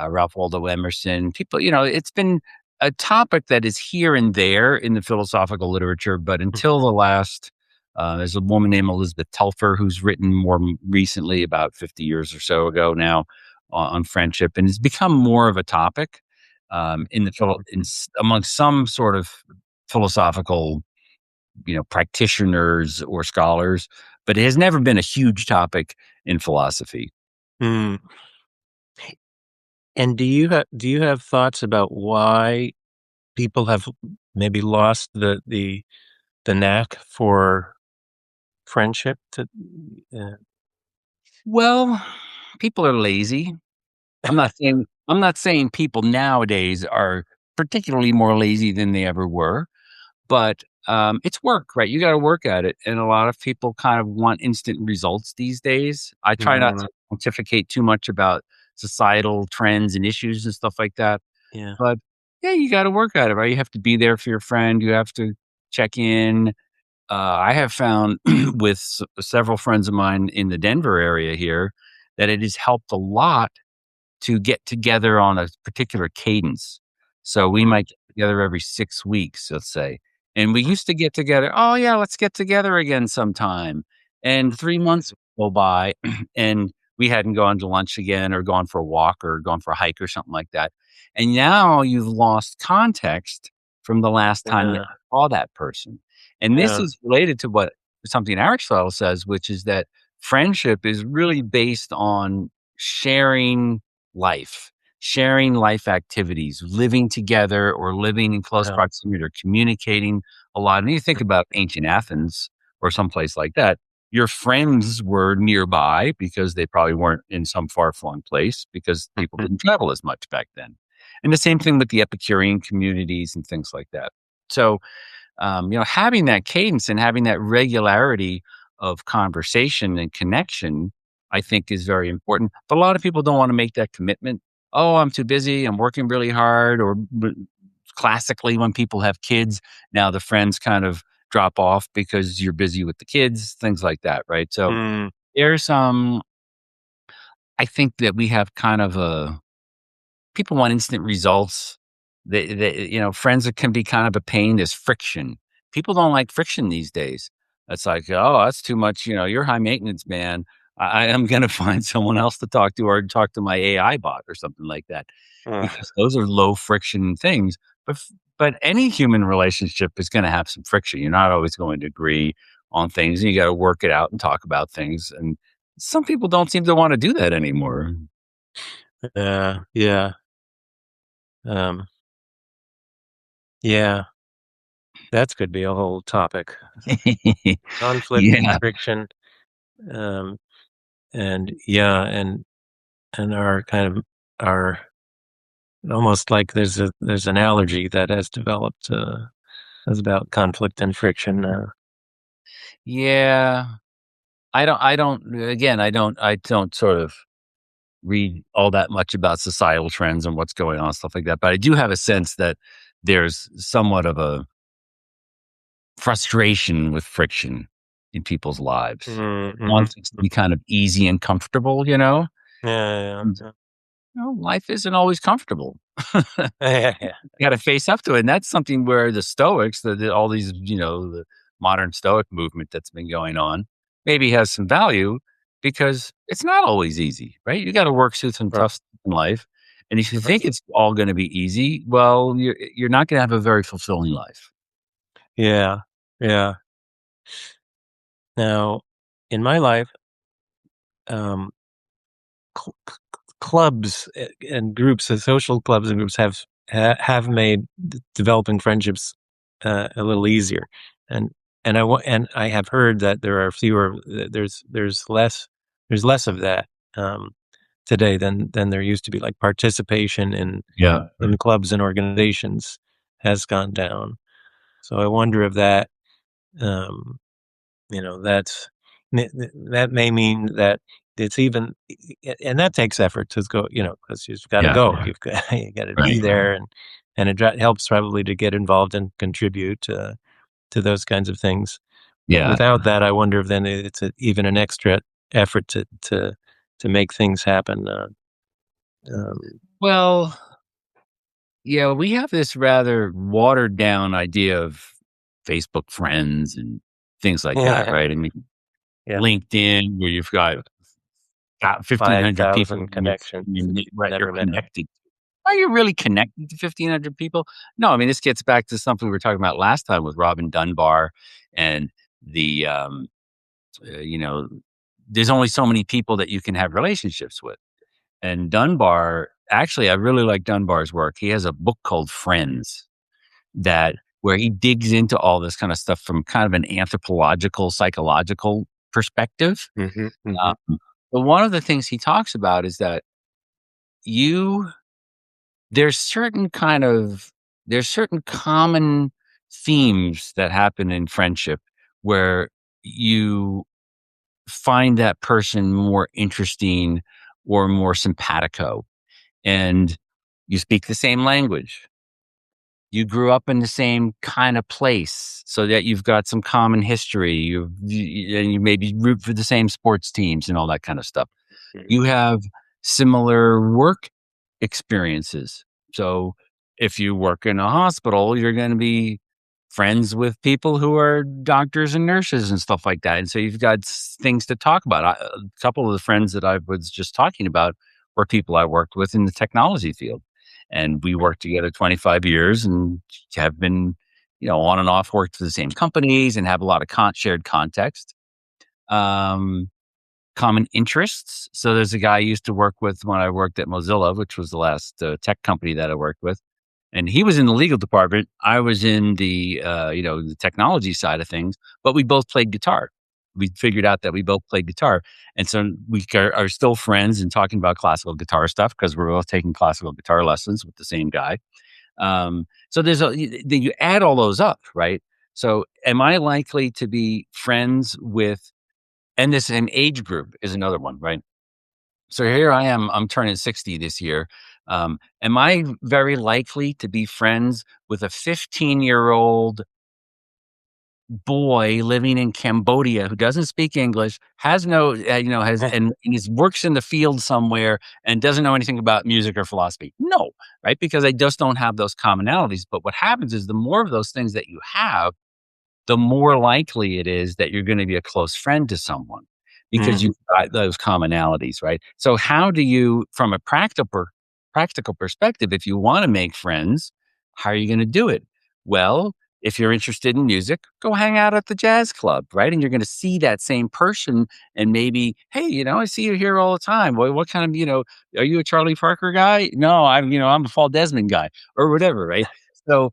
Ralph Waldo Emerson. People, it's been a topic that is here and there in the philosophical literature, but Mm. until the last, there's a woman named Elizabeth Telfer who's written more recently, about 50 years or so ago now, on friendship, and it's become more of a topic amongst some sort of philosophical practitioners or scholars, but it has never been a huge topic in philosophy. Hmm. And do you have thoughts about why people have maybe lost the knack for friendship? Uh, Well, people are lazy. I'm not saying people nowadays are particularly more lazy than they ever were, but it's work, right? You got to work at it, and a lot of people kind of want instant results these days. I try not mm, to pontificate too much about societal trends and issues and stuff like that, yeah. but yeah, you got to work at it, right? You have to be there for your friend. You have to check in. I have found with several friends of mine in the Denver area here that it has helped a lot to get together on a particular cadence. So we Mm, might get together every 6 weeks, let's say. And we used to get together, "Oh, yeah, let's get together again sometime." And 3 months would go by, and we hadn't gone to lunch again or gone for a walk or gone for a hike or something like that. And now you've lost context from the last time you yeah. saw that person. And this Yeah. is related to what something Aristotle says, which is that friendship is really based on sharing life, sharing life activities, living together or living in close Yeah. proximity or communicating a lot. And you think about ancient Athens or someplace like that, your friends were nearby because they probably weren't in some far flung place because people didn't travel as much back then. And the same thing with the Epicurean communities and things like that. So, having that cadence and having that regularity of conversation and connection, I think is very important. But a lot of people don't want to make that commitment. Oh, I'm too busy. I'm working really hard. Or classically, when people have kids, now the friends kind of drop off because you're busy with the kids, things like that. Right. So Mm, there's, I think that we have kind of a, people want instant results. Friends that can be kind of a pain. There's friction. People don't like friction these days. It's like, oh, that's too much. You're high maintenance, man. I am going to find someone else to talk to or talk to my AI bot or something like that because those are low friction things. But any human relationship is going to have some friction. You're not always going to agree on things. And you got to work it out and talk about things. And some people don't seem to want to do that anymore. yeah. Yeah. Um, yeah. That could be a whole topic. Conflict and Yeah. friction. Um, and yeah, and our kind of our almost like there's an allergy that has developed is about conflict and friction. Yeah. I don't sort of read all that much about societal trends and what's going on, stuff like that. But I do have a sense that there's somewhat of a frustration with friction in people's lives. Mm-hmm. Want things to be kind of easy and comfortable. Yeah, And, yeah, life isn't always comfortable. yeah, yeah, You got to face up to it. And that's something where the Stoics, all these, the modern Stoic movement that's been going on, maybe has some value because it's not always easy, right? You got to work through some right. tough stuff in life. And if you think it's all going to be easy, well, you're not going to have a very fulfilling life. Yeah, yeah. Now, in my life, um, clubs and groups, social clubs and groups have made developing friendships a little easier, and and I have heard that there are fewer. There's less of that um, today than there used to be. Like participation Yeah. in clubs and organizations has gone down. So I wonder if that um, that's that may mean that it's even and that takes effort to go, because you've got to Yeah. go. You've got you got to be Right. there, and it helps probably to get involved and contribute to those kinds of things. But Yeah. without that, I wonder if then it's even an extra effort to make things happen. Um, Well, yeah, we have this rather watered down idea of Facebook friends and things like that, yeah, right? I mean, yeah, LinkedIn, where you've got 1,500 people 5,000 you're connections. right, you're Never met. connected. are you really connected to 1,500 people? No, I mean, this gets back to something we were talking about last time with Robin Dunbar and the, you know, there's only so many people that you can have relationships with. And Dunbar, actually, I really like Dunbar's work. He has a book called Friends that where he digs into all this kind of stuff from kind of an anthropological, psychological perspective. Mm-hmm, mm-hmm. Um, but one of the things he talks about is that you there's certain kind of there's certain common themes that happen in friendship where you find that person more interesting or more simpatico, and you speak the same language. You grew up in the same kind of place so that you've got some common history. And you maybe root for the same sports teams and all that kind of stuff. You have similar work experiences. So if you work in a hospital, you're going to be friends with people who are doctors and nurses and stuff like that. And so you've got things to talk about. A couple of the friends that I was just talking about were people I worked with in the technology field. And we worked together 25 years and have been, on and off worked for the same companies and have a lot of shared context. Common interests. So there's a guy I used to work with when I worked at Mozilla, which was the last tech company that I worked with. And he was in the legal department. I was in the technology side of things, but we both played guitar. We figured out that we both played guitar. And so we are still friends and talking about classical guitar stuff because we're both taking classical guitar lessons with the same guy. So you add all those up, right? So am I likely to be friends with, and the same age group is another one, right? So here I am, I'm turning 60 this year. Am I very likely to be friends with a 15-year-old boy living in Cambodia who doesn't speak English, has no, has and is works in the field somewhere and doesn't know anything about music or philosophy? No, right? Because I just don't have those commonalities. But what happens is the more of those things that you have, the more likely it is that you're going to be a close friend to someone because you've got those commonalities, right? So how do you, from a practical perspective, if you want to make friends, how are you going to do it? Well, if you're interested in music, go hang out at the jazz club, right? And you're going to see that same person and maybe, hey, I see you here all the time. What kind of, are you a Charlie Parker guy? No, I'm a Paul Desmond guy or whatever, right? So,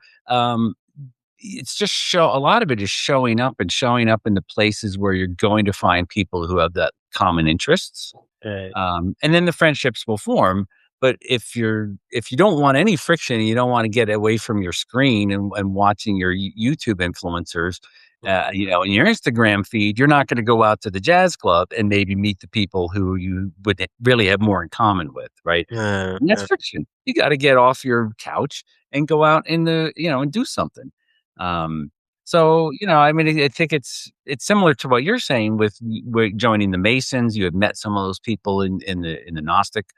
it's just a lot of it is showing up in the places where you're going to find people who have that common interests. Right. And then the friendships will form. But if you don't want any friction, you don't want to get away from your screen and watching your YouTube influencers, in your Instagram feed, you're not going to go out to the jazz club and maybe meet the people who you would really have more in common with, right? And that's friction. You got to get off your couch and go out and do something. I mean, I think it's similar to what you're saying with joining the Masons. You had met some of those people in the Gnostic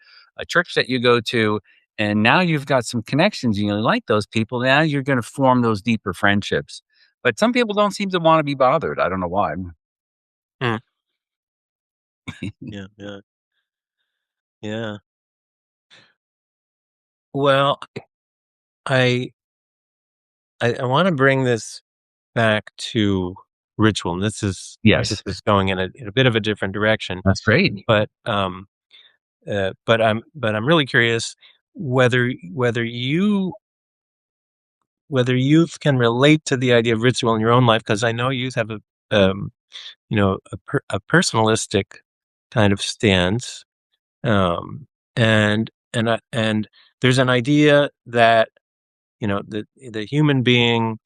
church that you go to, and now you've got some connections. You like those people. Now you're going to form those deeper friendships. But some people don't seem to want to be bothered. I don't know why. Mm. Yeah, yeah, yeah. Well, I I want to bring this back to ritual, and this Yes, is going in a bit of a different direction. that's great. But I'm really curious whether you can relate to the idea of ritual in your own life, because I know you have um, a personalistic kind of stance, and there's an idea that the human being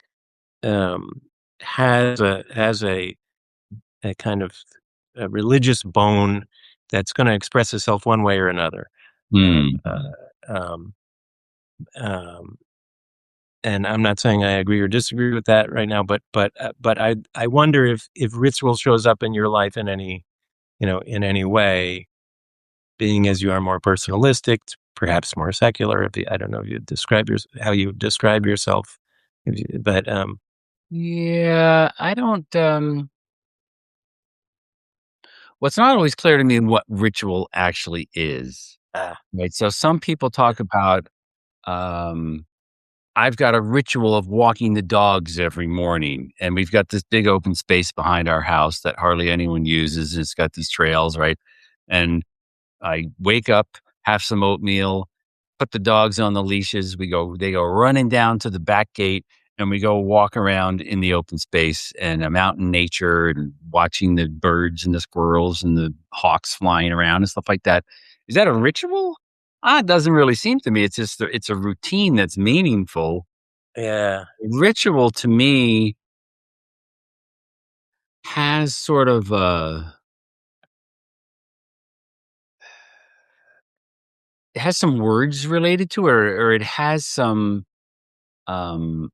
um, has a kind of a religious bone that's going to express itself one way or another. Hmm. Um, um, and I'm not saying I agree or disagree with that right now, but I wonder if ritual shows up in your life in any way, being as you are more personalistic, perhaps more secular. I don't know if you describe how you describe yourself, but Yeah, I don't. What's not always clear to me what ritual actually is. ah, Right. So some people talk about I've got a ritual of walking the dogs every morning, and we've got this big open space behind our house that hardly anyone uses. It's got these trails, right? And I wake up, have some oatmeal, put the dogs on the leashes. They go running down to the back gate, and we go walk around in the open space, and I'm out in nature and watching the birds and the squirrels and the hawks flying around and stuff like that. Is that a ritual? It doesn't really seem to me. It's a routine that's meaningful. Yeah. Ritual to me has sort of it has some words related to it, or it has some um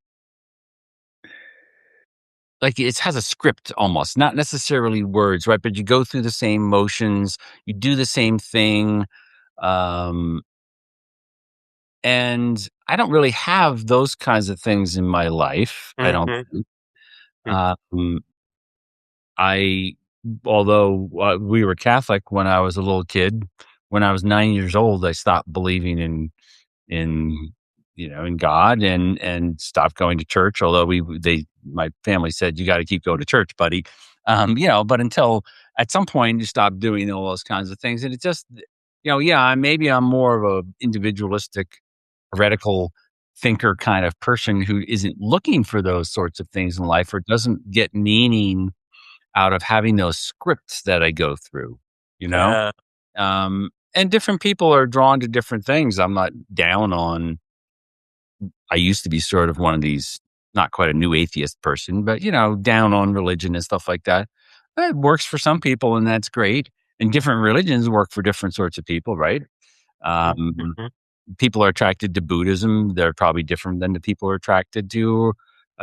like it has a script almost, not necessarily words, right? But you go through the same motions, you do the same thing. Um, and I don't really have those kinds of things in my life. I don't. Mhm. Mm. Um, I, although we were Catholic when I was a little kid, when I was 9 years old, I stopped believing in in God and stopped going to church. Although my family said you got to keep going to church, buddy. But until at some point you stop doing all those kinds of things, and it just yeah, maybe I'm more of a individualistic, heretical thinker kind of person who isn't looking for those sorts of things in life or doesn't get meaning out of having those scripts that I go through, you know? Yeah. And different people are drawn to different things. I'm not down on, I used to be sort of one of these, not quite a new atheist person, but, down on religion and stuff like that. It works for some people and that's great. And different religions work for different sorts of people, right? Mhm. Um, Mhm. People are attracted to Buddhism. They're probably different than the people who are attracted to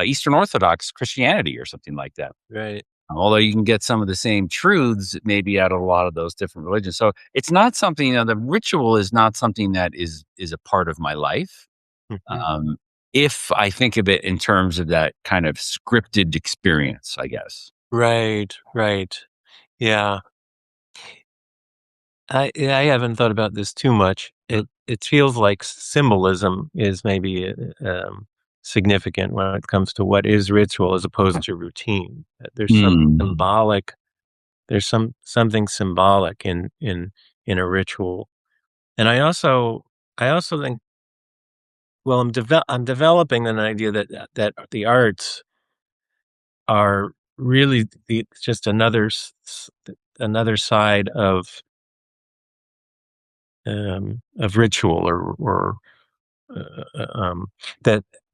Eastern Orthodox Christianity or something like that. Right. Although you can get some of the same truths maybe out of a lot of those different religions. So it's not something, the ritual is not something that is a part of my life. Mhm. Um, if I think of it in terms of that kind of scripted experience, I guess. Right. Right. Yeah. I haven't thought about this too much. It feels like symbolism is maybe significant when it comes to what is ritual as opposed to routine. There's some Mm. symbolic. There's something symbolic in a ritual, and I also think. Well, I'm developing an idea that the arts are really just another side of ritual or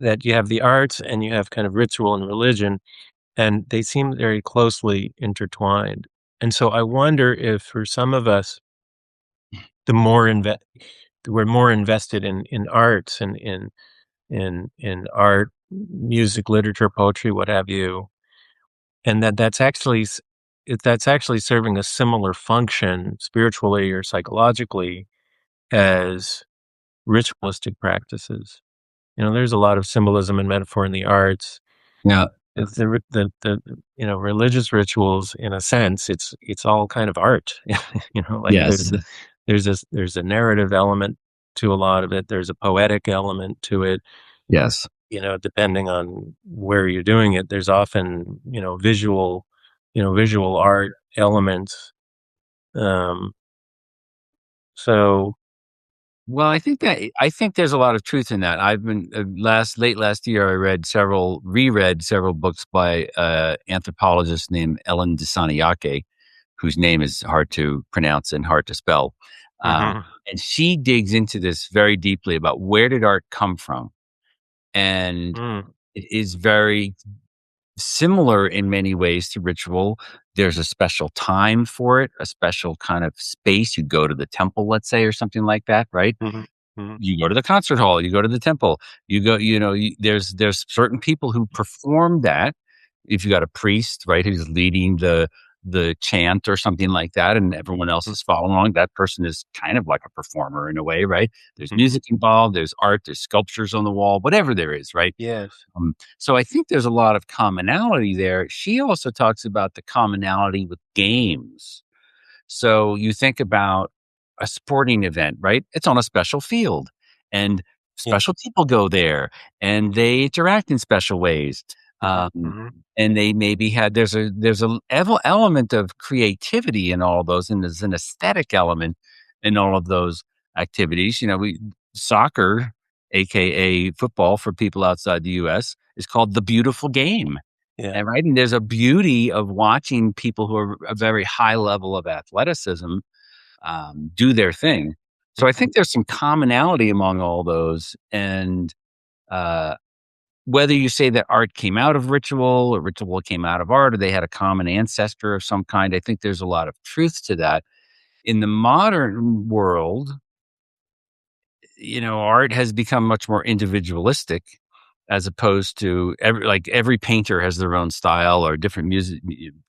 that you have the arts and you have kind of ritual and religion, and they seem very closely intertwined. And so I wonder if for some of us, the more we're more invested in arts and in art, music, literature, poetry, what have you, and that's actually serving a similar function spiritually or psychologically as ritualistic practices. There's a lot of symbolism and metaphor in the arts. Yeah. It's religious rituals, in a sense, it's all kind of art. Like Yes. there's a narrative element to a lot of it. There's a poetic element to it. Yes. Depending on where you're doing it, there's often, visual art elements. Um, so, Well, I think there's a lot of truth in that. I've been late last year. I reread several books by anthropologist named Ellen Dissanayake, whose name is hard to pronounce and hard to spell. Um, mhm, and she digs into this very deeply about where did art come from, and mm, it is very similar in many ways to ritual. There's a special time for it, a special kind of space. You go to the temple, let's say, or something like that, right? mhm, mhm, You go to the concert hall, you go to the temple, you go, there's certain people who perform that. If you got a priest, right, who's leading the chant or something like that, and everyone else is following along, that person is kind of like a performer in a way, right? There's mhm. music involved, there's art, there's sculptures on the wall, whatever there is, right? Yes. So I think there's a lot of commonality there. She also talks about the commonality with games. So you think about a sporting event, right? It's on a special field. And Yeah. special people go there and they interact in special ways. Mhm, Um, mhm. and they maybe had there's a element of creativity in all those, and there's an aesthetic element in all of those activities. We soccer, aka football for people outside the US, is called the beautiful game. Yeah. And right, and there's a beauty of watching people who are a very high level of athleticism do their thing. So I Mhm. think there's some commonality among all those, and uh, whether you say that art came out of ritual or ritual came out of art, or they had a common ancestor of some kind, I think there's a lot of truth to that. In the modern world, art has become much more individualistic as opposed to every painter has their own style, or different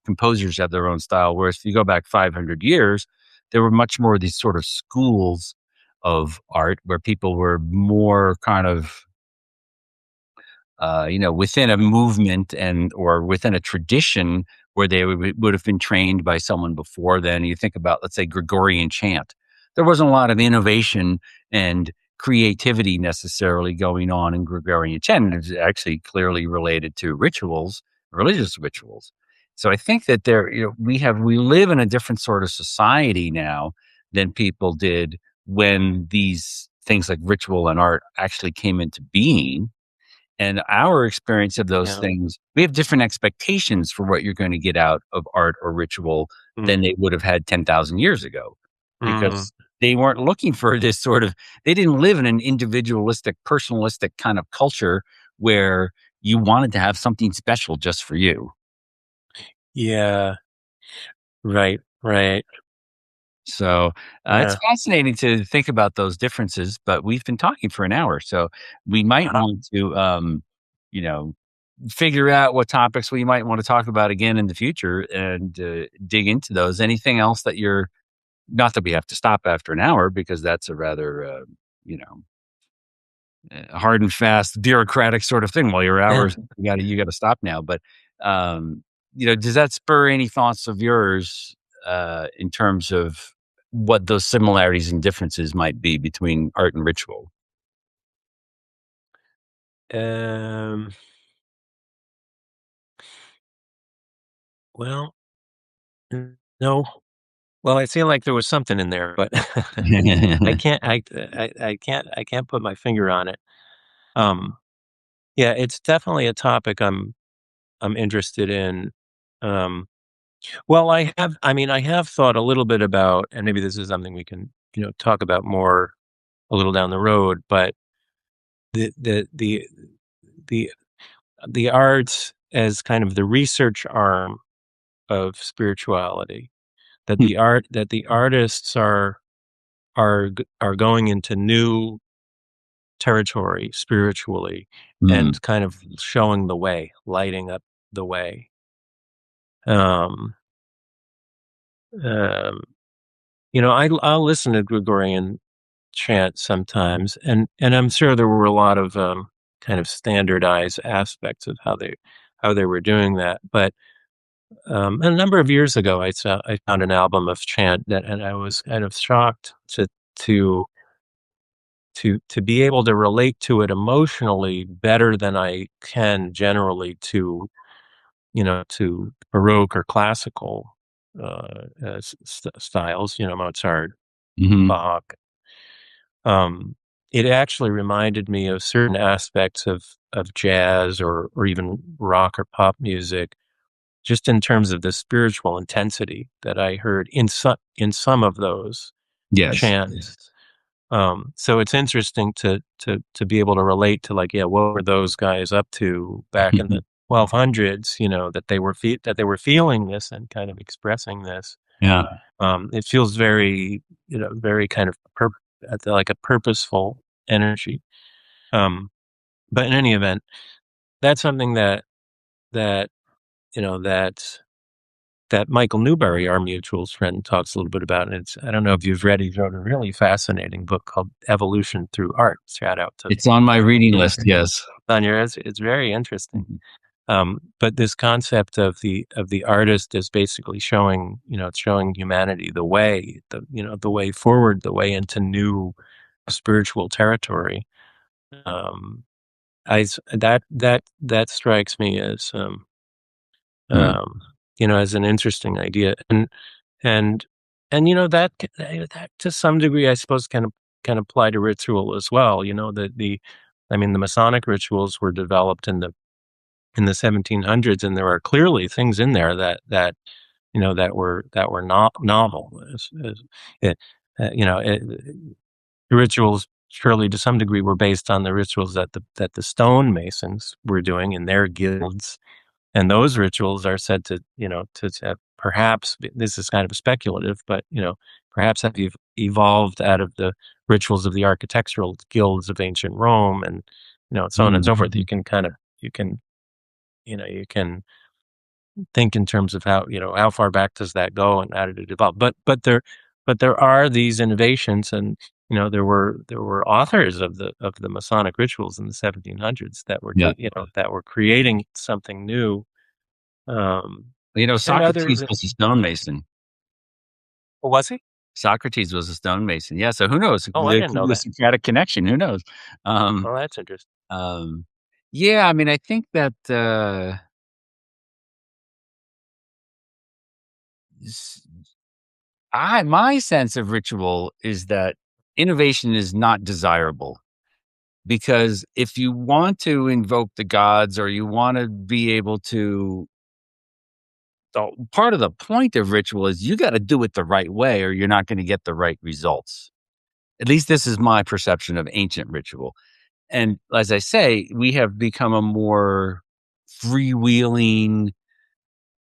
composers have their own style. Whereas if you go back 500 years, there were much more of these sort of schools of art where people were more kind of within a movement and or within a tradition where they would have been trained by someone before then. You think about, let's say, Gregorian chant. There wasn't a lot of innovation and creativity necessarily going on in Gregorian chant. It's actually clearly related to rituals, religious rituals. So I think that we live in a different sort of society now than people did when these things like ritual and art actually came into being, and our experience of those Yeah. things, we have different expectations for what you're going to get out of art or ritual than they Mhm. would have had 10,000 years ago, Mhm. because they weren't looking for this sort of, they didn't live in an individualistic, personalistic kind of culture where you wanted to have something special just for you. Yeah. Right, right. So it's Yeah. fascinating to think about those differences, but we've been talking for an hour, so we might Uh-huh. want to, you know, figure out what topics we might want to talk about again in the future and dig into those. Anything else that you're, not that we have to stop after an hour because that's a rather, you know, hard and fast bureaucratic sort of thing. Well, your Yeah. hours, you got to stop now. But, does that spur any thoughts of yours in terms of what those similarities and differences might be between art and ritual? Um, well, no. Well, I feel like there was something in there, but I can't put my finger on it. Um, yeah, it's definitely a topic I'm interested in. Um, well, I have thought a little bit about, and maybe this is something we can, talk about more a little down the road, but the the the the the arts as kind of the research arm of spirituality, that the artists are going into new territory spiritually Mm, and kind of showing the way, lighting up the way. Um, um, I'll listen to Gregorian chant sometimes, and I'm sure there were a lot of kind of standardized aspects of how they were doing that. But a number of years ago, I found an album of chant that, and I was kind of shocked to to be able to relate to it emotionally better than I can generally to, to Baroque or classical styles, Mozart, mhm. Bach. It actually reminded me of certain aspects of jazz or even rock or pop music, just in terms of the spiritual intensity that I heard in some of those Yes. chants. So it's interesting to be able to relate to, like, yeah, what were those guys up to back in the 1200s? That they were feeling this and kind of expressing this. Yeah. It feels very, very kind of like a purposeful energy. Um, but in any event, that's something that you know that that Michael Newberry, our mutual friend, talks a little bit about. And I don't know if you've read. He wrote a really fascinating book called Evolution Through Art. Shout out to It's on my reading yeah, list, yes. on your. It's very interesting. Mhm. But this concept of the artist is basically showing, it's showing humanity the way, the way forward, the way into new spiritual territory. Um, that strikes me as Hmm. as an interesting idea, and that to some degree, I suppose, can apply to ritual as well. I mean, the Masonic rituals were developed in the 1700s, and there are clearly things in there that were not novel. It, you know, it, the rituals surely to some degree were based on the rituals that the stonemasons were doing in their guilds, and those rituals are said to perhaps, this is kind of speculative, but perhaps have evolved out of the rituals of the architectural guilds of ancient Rome, and so on and so forth. You can think in terms of how far back does that go and how did it evolve. But there are these innovations, and there were authors of the Masonic rituals in the 1700s that were Yeah. that were creating something new. um and others. Socrates was a stonemason. Was he? Socrates was a stonemason. Yeah. So who knows? Oh, I There didn't could know be a that. Socratic connection. Who knows? Um, Oh, that's interesting. um, yeah. I mean, I think that s- my sense of ritual is that innovation is not desirable, because if you want to invoke the gods, or you want to be able to, part of the point of ritual is you got to do it the right way, or you're not going to get the right results. At least this is my perception of ancient ritual. And as I say, we have become a more freewheeling,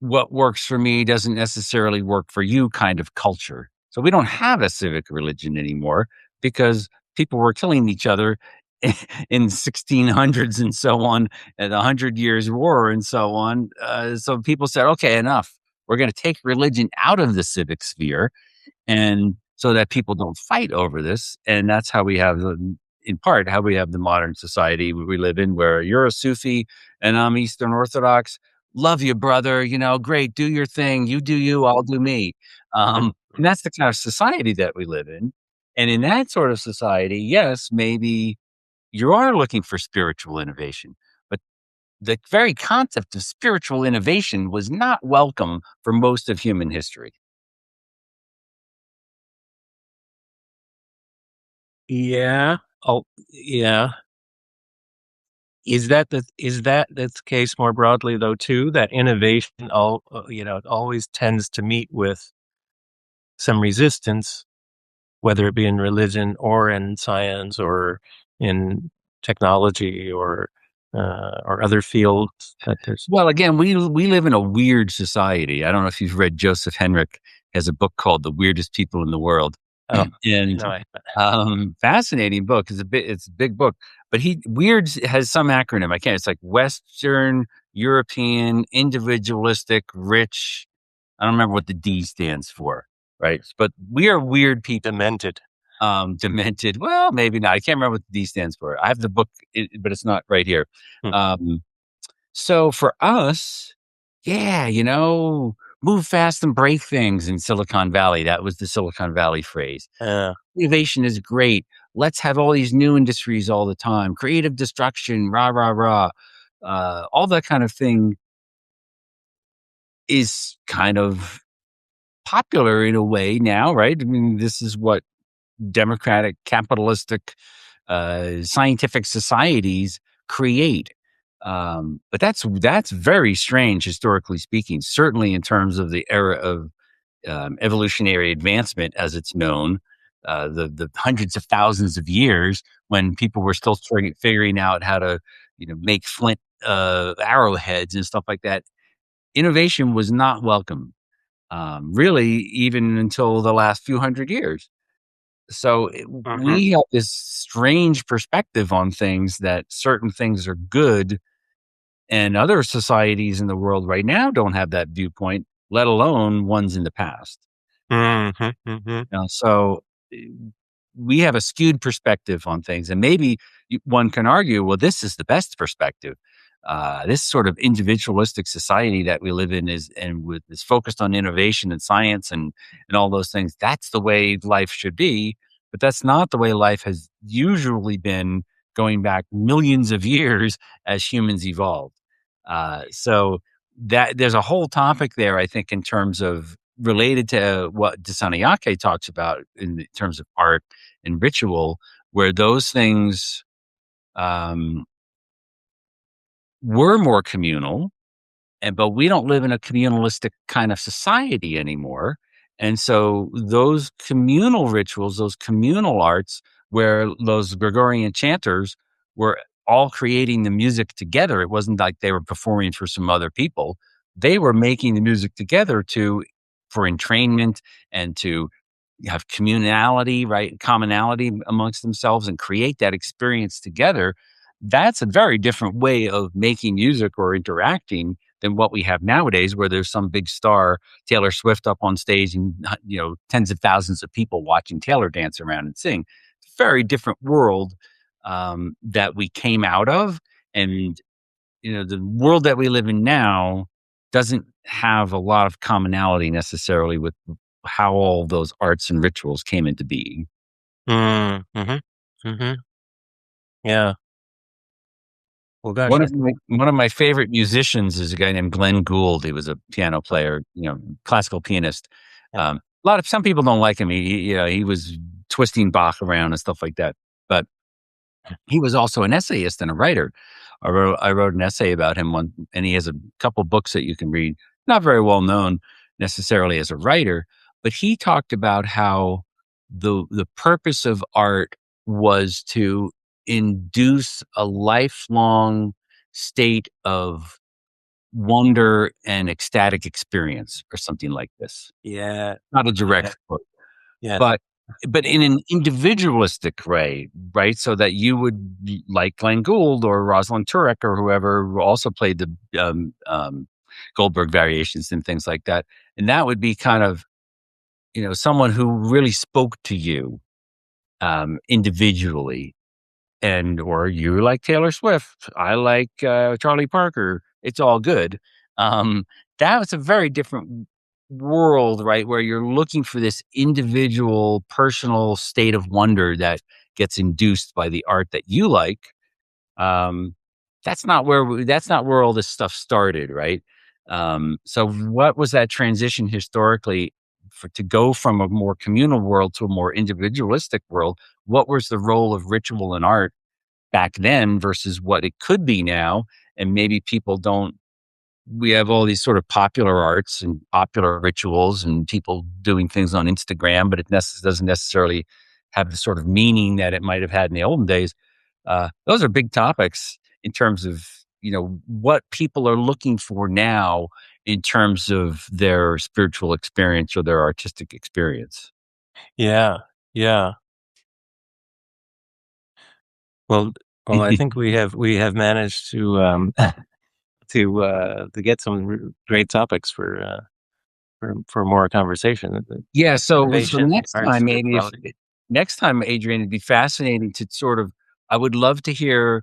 what works for me doesn't necessarily work for you kind of culture. So we don't have a civic religion anymore, because people were killing each other in 1600s and so on, and the Hundred Years' War and so on. So people said, okay, enough. We're going to take religion out of the civic sphere, and so that people don't fight over this. And that's how we have in part, how we have the modern society we live in, where you're a Sufi and I'm Eastern Orthodox. Love you, brother. Great. Do your thing. You do you. I'll do me. And that's the kind of society that we live in. And in that sort of society, yes, maybe you are looking for spiritual innovation, but the very concept of spiritual innovation was not welcome for most of human history. Yeah. Oh, yeah. Is that the case more broadly, though, too, that innovation always tends to meet with some resistance, whether it be in religion or in science or in technology or other fields that there's. Well, again, we live in a weird society. I don't know if you've read Joseph Henrik has a book called The Weirdest People in the World. Oh, And no, fascinating book. It's a big book. But he weird has some acronym. I can't. It's like Western, European, individualistic, rich. I don't remember what the D stands for, right? But we are weird people. demented. Demented. Well, maybe not. I can't remember what the D stands for. I have the book, but it's not right here. Hmm. So for us, yeah, move fast and break things in Silicon Valley. That was the Silicon Valley phrase. Uh, Innovation is great. Let's have all these new industries all the time. Creative destruction, rah, rah, rah. All that kind of thing is kind of popular in a way now, right? I mean, this is what democratic, capitalistic, scientific societies create. But that's very strange, historically speaking. Certainly, in terms of the era of evolutionary advancement, as it's known, the hundreds of thousands of years when people were still figuring out how to, make flint arrowheads and stuff like that. Innovation was not welcome, really, even until the last few hundred years. So mhm. we have this strange perspective on things, that certain things are good, and other societies in the world right now don't have that viewpoint, let alone ones in the past. Mhm, mhm. So eh, we have a skewed perspective on things, and maybe one can argue, well, this is the best perspective. This sort of individualistic society that we live in is focused on innovation and science and all those things. That's the way life should be, but that's not the way life has usually been going back millions of years as humans evolved. So that there's a whole topic there, I think, in terms of related to what Dissanayake talks about in terms of art and ritual, where those things um, were more communal, but we don't live in a communalistic kind of society anymore. And so those communal rituals, those communal arts, where those Gregorian chanters were all creating the music together. It wasn't like they were performing for some other people. They were making the music together for entrainment and to have communality, right? Commonality amongst themselves and create that experience together. That's a very different way of making music or interacting than what we have nowadays, where there's some big star, Taylor Swift, up on stage and tens of thousands of people watching Taylor dance around and sing. Very different world that we came out of, and the world that we live in now doesn't have a lot of commonality necessarily with how all those arts and rituals came into being. Mm-hmm. Mm-hmm. Yeah. Well, gosh, One of my favorite musicians is a guy named Glenn Gould. He was a piano player, classical pianist. Some people don't like him. He was twisting Bach around and stuff like that. But he was also an essayist and a writer. I wrote an essay about him and he has a couple books that you can read. Not very well known necessarily as a writer, but he talked about how the purpose of art was to induce a lifelong state of wonder and ecstatic experience or something like this. Yeah. Not a direct quote. Yeah. But in an individualistic way, right? So that you would, like Glenn Gould or Rosalind Turek or whoever, who also played the Goldberg variations and things like that. And that would be kind of, someone who really spoke to you individually. Or you like Taylor Swift, I like Charlie Parker. It's all good. That was a very different world, right? Where you're looking for this individual, personal state of wonder that gets induced by the art that you like. That's not where all this stuff started, right? So what was that transition historically to go from a more communal world to a more individualistic world? What was the role of ritual and art back then versus what it could be now? And maybe people don't. We have all these sort of popular arts and popular rituals and people doing things on Instagram, but it doesn't necessarily have the sort of meaning that it might have had in the olden days. Those are big topics in terms of, what people are looking for now in terms of their spiritual experience or their artistic experience. Yeah. Yeah. Well, I think we have managed to to get some great topics for more conversation. Yeah. So Innovation, next art, time, maybe spirituality. next time, Adrian, it'd be fascinating to sort of, I would love to hear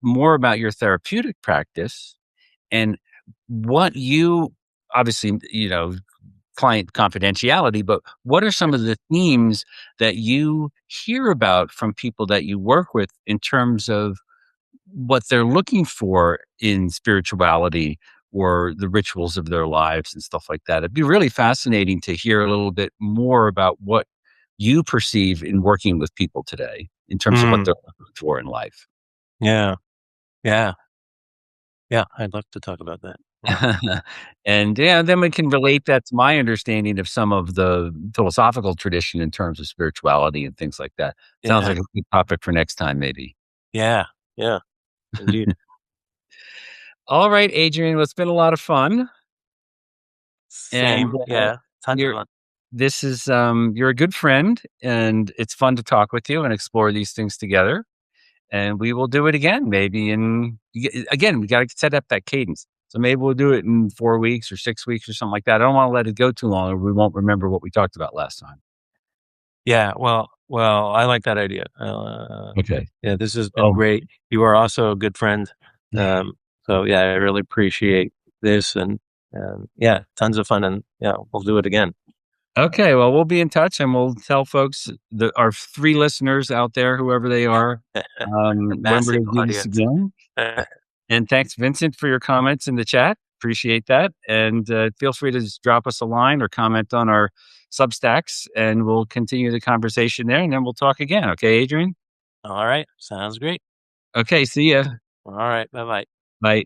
more about your therapeutic practice and what you, obviously, client confidentiality, but what are some of the themes that you hear about from people that you work with in terms of what they're looking for in spirituality or the rituals of their lives and stuff like that? It'd be really fascinating to hear a little bit more about what you perceive in working with people today in terms of what they're looking for in life. Yeah. Yeah. Yeah. I'd love to talk about that. Yeah. And then we can relate that to my understanding of some of the philosophical tradition in terms of spirituality and things like that. Sounds like a good topic for next time, maybe. Yeah. Yeah. Indeed. All right, Adrian. Well, it's been a lot of fun. Same. Yeah. Tons of fun. This is you're a good friend, and it's fun to talk with you and explore these things together. And we will do it again, maybe. Again, we got to set up that cadence. So maybe we'll do it in 4 weeks or 6 weeks or something like that. I don't want to let it go too long, or we won't remember what we talked about last time. Yeah. Well, I like that idea. Okay. Yeah, this has been great. You are also a good friend. So yeah, I really appreciate this, and yeah, tons of fun, and yeah, we'll do it again. Okay, well, we'll be in touch, and we'll tell folks our 3 listeners out there, whoever they are, when we're Massive going to do this audience. again. And thanks, Vincent, for your comments in the chat. Appreciate that. And feel free to just drop us a line or comment on our Substacks, and we'll continue the conversation there, and then we'll talk again. Okay, Adrian? All right. Sounds great. Okay, see ya. All right. Bye-bye. Bye.